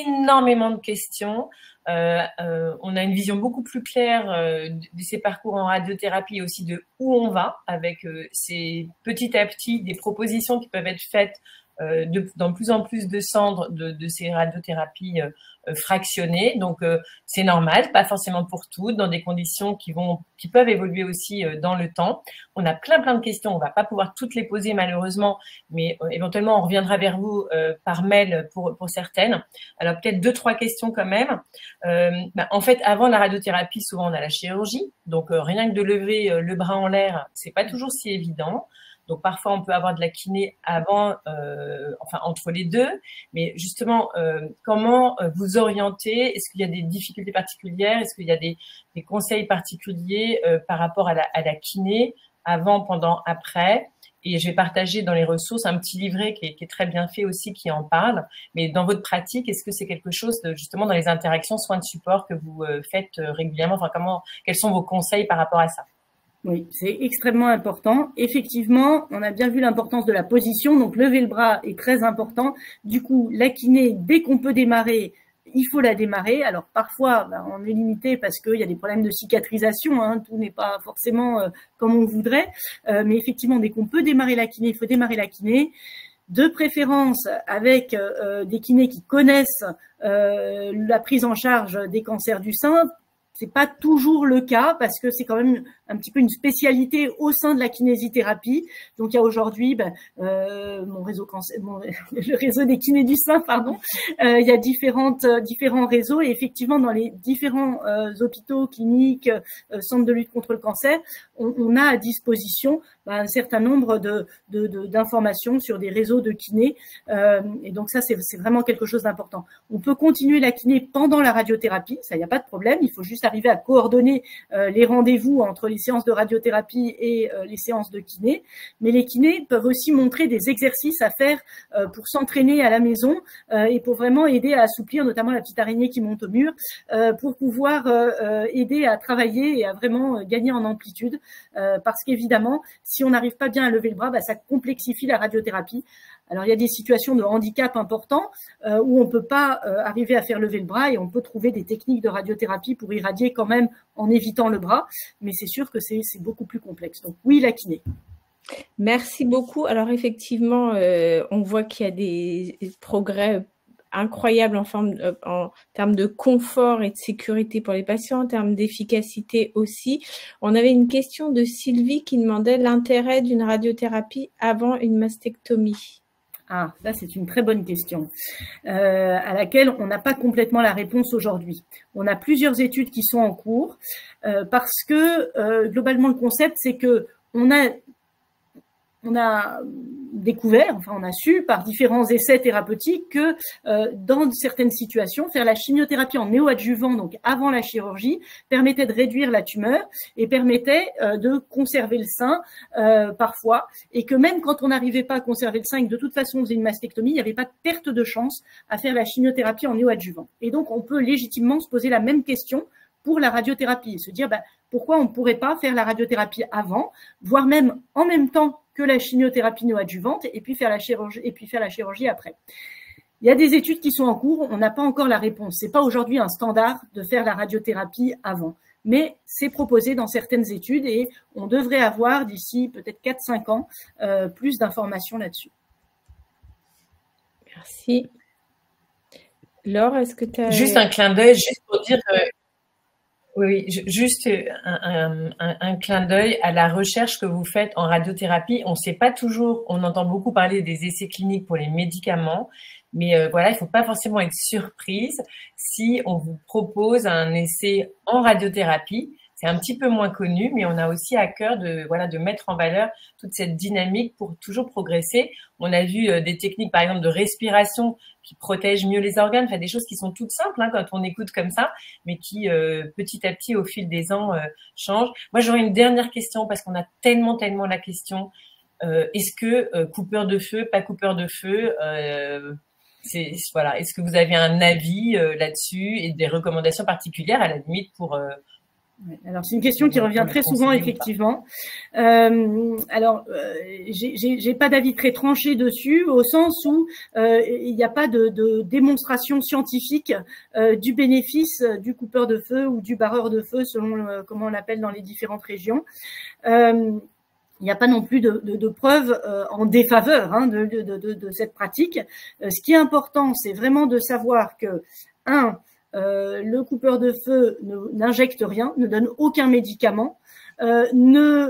énormément de questions. On a une vision beaucoup plus claire de ces parcours en radiothérapie et aussi de où on va avec ces petit à petit des propositions qui peuvent être faites dans plus en plus de centres de ces radiothérapies fractionnées. Donc c'est normal, pas forcément pour toutes, dans des conditions qui peuvent évoluer aussi dans le temps. On a plein de questions, on va pas pouvoir toutes les poser malheureusement, mais éventuellement on reviendra vers vous par mail pour certaines. Alors peut-être 2-3 questions quand même. En fait, avant la radiothérapie, souvent on a la chirurgie, donc rien que de lever le bras en l'air, c'est pas toujours si évident. Donc parfois on peut avoir de la kiné avant, enfin entre les deux, mais justement comment vous orienter? Est-ce qu'il y a des difficultés particulières? Est-ce qu'il y a des conseils particuliers par rapport à la kiné avant, pendant, après? Et je vais partager dans les ressources un petit livret qui est très bien fait aussi, qui en parle. Mais dans votre pratique, est-ce que c'est quelque chose justement dans les interactions soins de support que vous faites régulièrement? Enfin, quels sont vos conseils par rapport à ça? Oui, c'est extrêmement important. Effectivement, on a bien vu l'importance de la position, donc lever le bras est très important. Du coup, la kiné, dès qu'on peut démarrer, il faut la démarrer. Alors parfois, on est limité parce qu'il y a des problèmes de cicatrisation, hein, tout n'est pas forcément comme on voudrait. Mais effectivement, dès qu'on peut démarrer la kiné, il faut démarrer la kiné. De préférence avec des kinés qui connaissent la prise en charge des cancers du sein. C'est pas toujours le cas parce que c'est quand même un petit peu une spécialité au sein de la kinésithérapie. Donc il y a aujourd'hui le réseau des kinés du sein, pardon. Il y a différents réseaux et effectivement dans les différents hôpitaux, cliniques, centres de lutte contre le cancer, on a à disposition un certain nombre d'informations sur des réseaux de kinés. Et donc ça c'est vraiment quelque chose d'important. On peut continuer la kiné pendant la radiothérapie, ça il n'y a pas de problème. Il faut juste arriver à coordonner les rendez-vous entre les séances de radiothérapie et les séances de kiné. Mais les kinés peuvent aussi montrer des exercices à faire pour s'entraîner à la maison et pour vraiment aider à assouplir notamment la petite araignée qui monte au mur pour pouvoir aider à travailler et à vraiment gagner en amplitude parce qu'évidemment, si on n'arrive pas bien à lever le bras, ça complexifie la radiothérapie. Alors, il y a des situations de handicap importants où on peut pas arriver à faire lever le bras et on peut trouver des techniques de radiothérapie pour irradier quand même en évitant le bras. Mais c'est sûr que c'est beaucoup plus complexe. Donc, oui, la kiné. Merci beaucoup. Alors, effectivement, on voit qu'il y a des progrès incroyables en termes de confort et de sécurité pour les patients, en termes d'efficacité aussi. On avait une question de Sylvie qui demandait l'intérêt d'une radiothérapie avant une mastectomie. Ah, là, c'est une très bonne question à laquelle on n'a pas complètement la réponse aujourd'hui. On a plusieurs études qui sont en cours parce que globalement, le concept, c'est que on a découvert, enfin on a su par différents essais thérapeutiques que dans certaines situations, faire la chimiothérapie en néoadjuvant, donc avant la chirurgie, permettait de réduire la tumeur et permettait de conserver le sein parfois, et que même quand on n'arrivait pas à conserver le sein et que de toute façon on faisait une mastectomie, il n'y avait pas de perte de chance à faire la chimiothérapie en néoadjuvant. Et donc on peut légitimement se poser la même question pour la radiothérapie et se dire pourquoi on ne pourrait pas faire la radiothérapie avant, voire même en même temps que la chimiothérapie néoadjuvante et puis faire la chirurgie après. Il y a des études qui sont en cours, on n'a pas encore la réponse. C'est pas aujourd'hui un standard de faire la radiothérapie avant, mais c'est proposé dans certaines études et on devrait avoir d'ici peut-être 4-5 ans plus d'informations là-dessus. Merci. Laure, est-ce que tu as… Juste un clin d'œil, juste pour dire… Oui, juste un clin d'œil à la recherche que vous faites en radiothérapie. On sait pas toujours, on entend beaucoup parler des essais cliniques pour les médicaments, mais voilà, il faut pas forcément être surprise si on vous propose un essai en radiothérapie. C'est un petit peu moins connu, mais on a aussi à cœur de mettre en valeur toute cette dynamique pour toujours progresser. On a vu des techniques, par exemple, de respiration qui protègent mieux les organes, enfin des choses qui sont toutes simples quand on écoute comme ça, mais qui petit à petit, au fil des ans, changent. Moi, j'aurais une dernière question parce qu'on a tellement la question. Est-ce que coupeur de feu, pas coupeur de feu voilà. Est-ce que vous avez un avis là-dessus et des recommandations particulières à la limite pour alors, c'est une question qui revient très souvent, effectivement. J'ai pas d'avis très tranché dessus, au sens où il n'y a pas de démonstration scientifique du bénéfice du coupeur de feu ou du barreur de feu, selon comment on l'appelle dans les différentes régions. Il n'y a pas non plus de preuves en défaveur de cette pratique. Ce qui est important, c'est vraiment de savoir que, le coupeur de feu n'injecte rien, ne donne aucun médicament, ne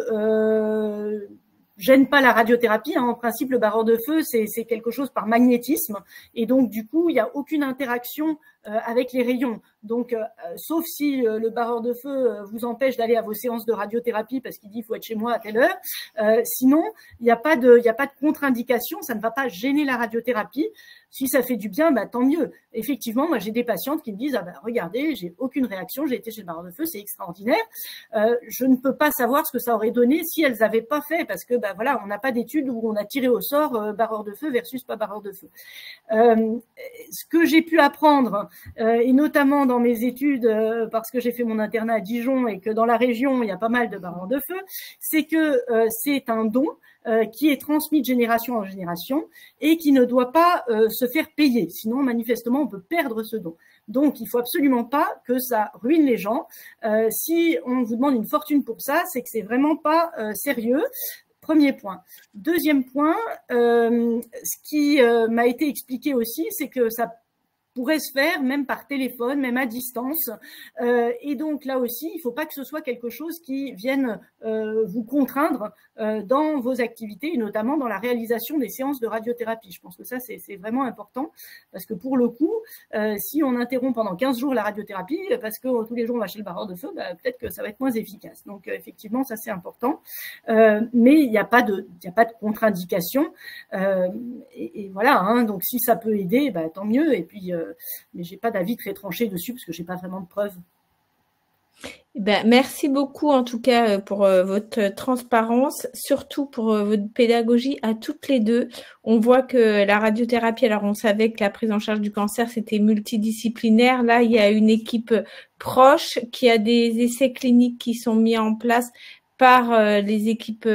gêne pas la radiothérapie. En principe, le barreur de feu, c'est quelque chose par magnétisme. Et donc, du coup, il n'y a aucune interaction avec les rayons. Donc, sauf si le barreur de feu vous empêche d'aller à vos séances de radiothérapie parce qu'il dit il faut être chez moi à telle heure. Sinon, il n'y a pas de contre-indication, ça ne va pas gêner la radiothérapie. Si ça fait du bien, tant mieux. Effectivement, moi j'ai des patientes qui me disent regardez, j'ai aucune réaction, j'ai été chez le barreur de feu, c'est extraordinaire. Je ne peux pas savoir ce que ça aurait donné si elles n'avaient pas fait, parce que voilà, on n'a pas d'études où on a tiré au sort barreur de feu versus pas barreur de feu. Ce que j'ai pu apprendre, et notamment dans mes études, parce que j'ai fait mon internat à Dijon et que dans la région il y a pas mal de barreurs de feu, c'est que c'est un don qui est transmis de génération en génération et qui ne doit pas se faire payer. Sinon, manifestement, on peut perdre ce don. Donc, il faut absolument pas que ça ruine les gens. Si on vous demande une fortune pour ça, c'est que c'est vraiment pas sérieux. Premier point. Deuxième point, ce qui m'a été expliqué aussi, c'est que ça pourrait se faire même par téléphone, même à distance. Et donc là aussi, il ne faut pas que ce soit quelque chose qui vienne vous contraindre dans vos activités et notamment dans la réalisation des séances de radiothérapie. Je pense que ça, c'est vraiment important parce que pour le coup, si on interrompt pendant 15 jours la radiothérapie parce que tous les jours on va chez le barreur de feu, peut-être que ça va être moins efficace. Donc effectivement, ça c'est important. Mais il n'y a pas de contre-indication. Et voilà, donc si ça peut aider, tant mieux. Et puis mais j'ai pas d'avis très tranché dessus parce que j'ai pas vraiment de preuves. Merci beaucoup en tout cas pour votre transparence, surtout pour votre pédagogie à toutes les deux. On voit que la radiothérapie, alors on savait que la prise en charge du cancer c'était multidisciplinaire. Là, il y a une équipe proche qui a des essais cliniques qui sont mis en place par les équipes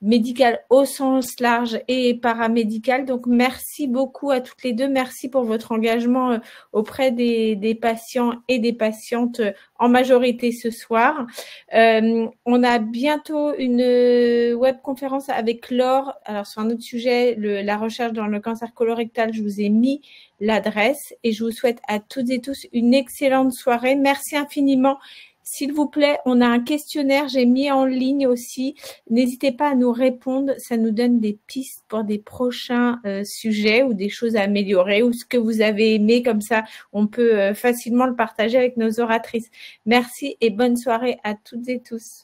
médicales au sens large et paramédicales. Donc, merci beaucoup à toutes les deux. Merci pour votre engagement auprès des patients et des patientes en majorité ce soir. On a bientôt une webconférence avec Laure. Alors, sur un autre sujet, la recherche dans le cancer colorectal, je vous ai mis l'adresse et je vous souhaite à toutes et tous une excellente soirée. Merci infiniment. S'il vous plaît, on a un questionnaire, j'ai mis en ligne aussi. N'hésitez pas à nous répondre, ça nous donne des pistes pour des prochains sujets ou des choses à améliorer ou ce que vous avez aimé, comme ça on peut facilement le partager avec nos oratrices. Merci et bonne soirée à toutes et tous.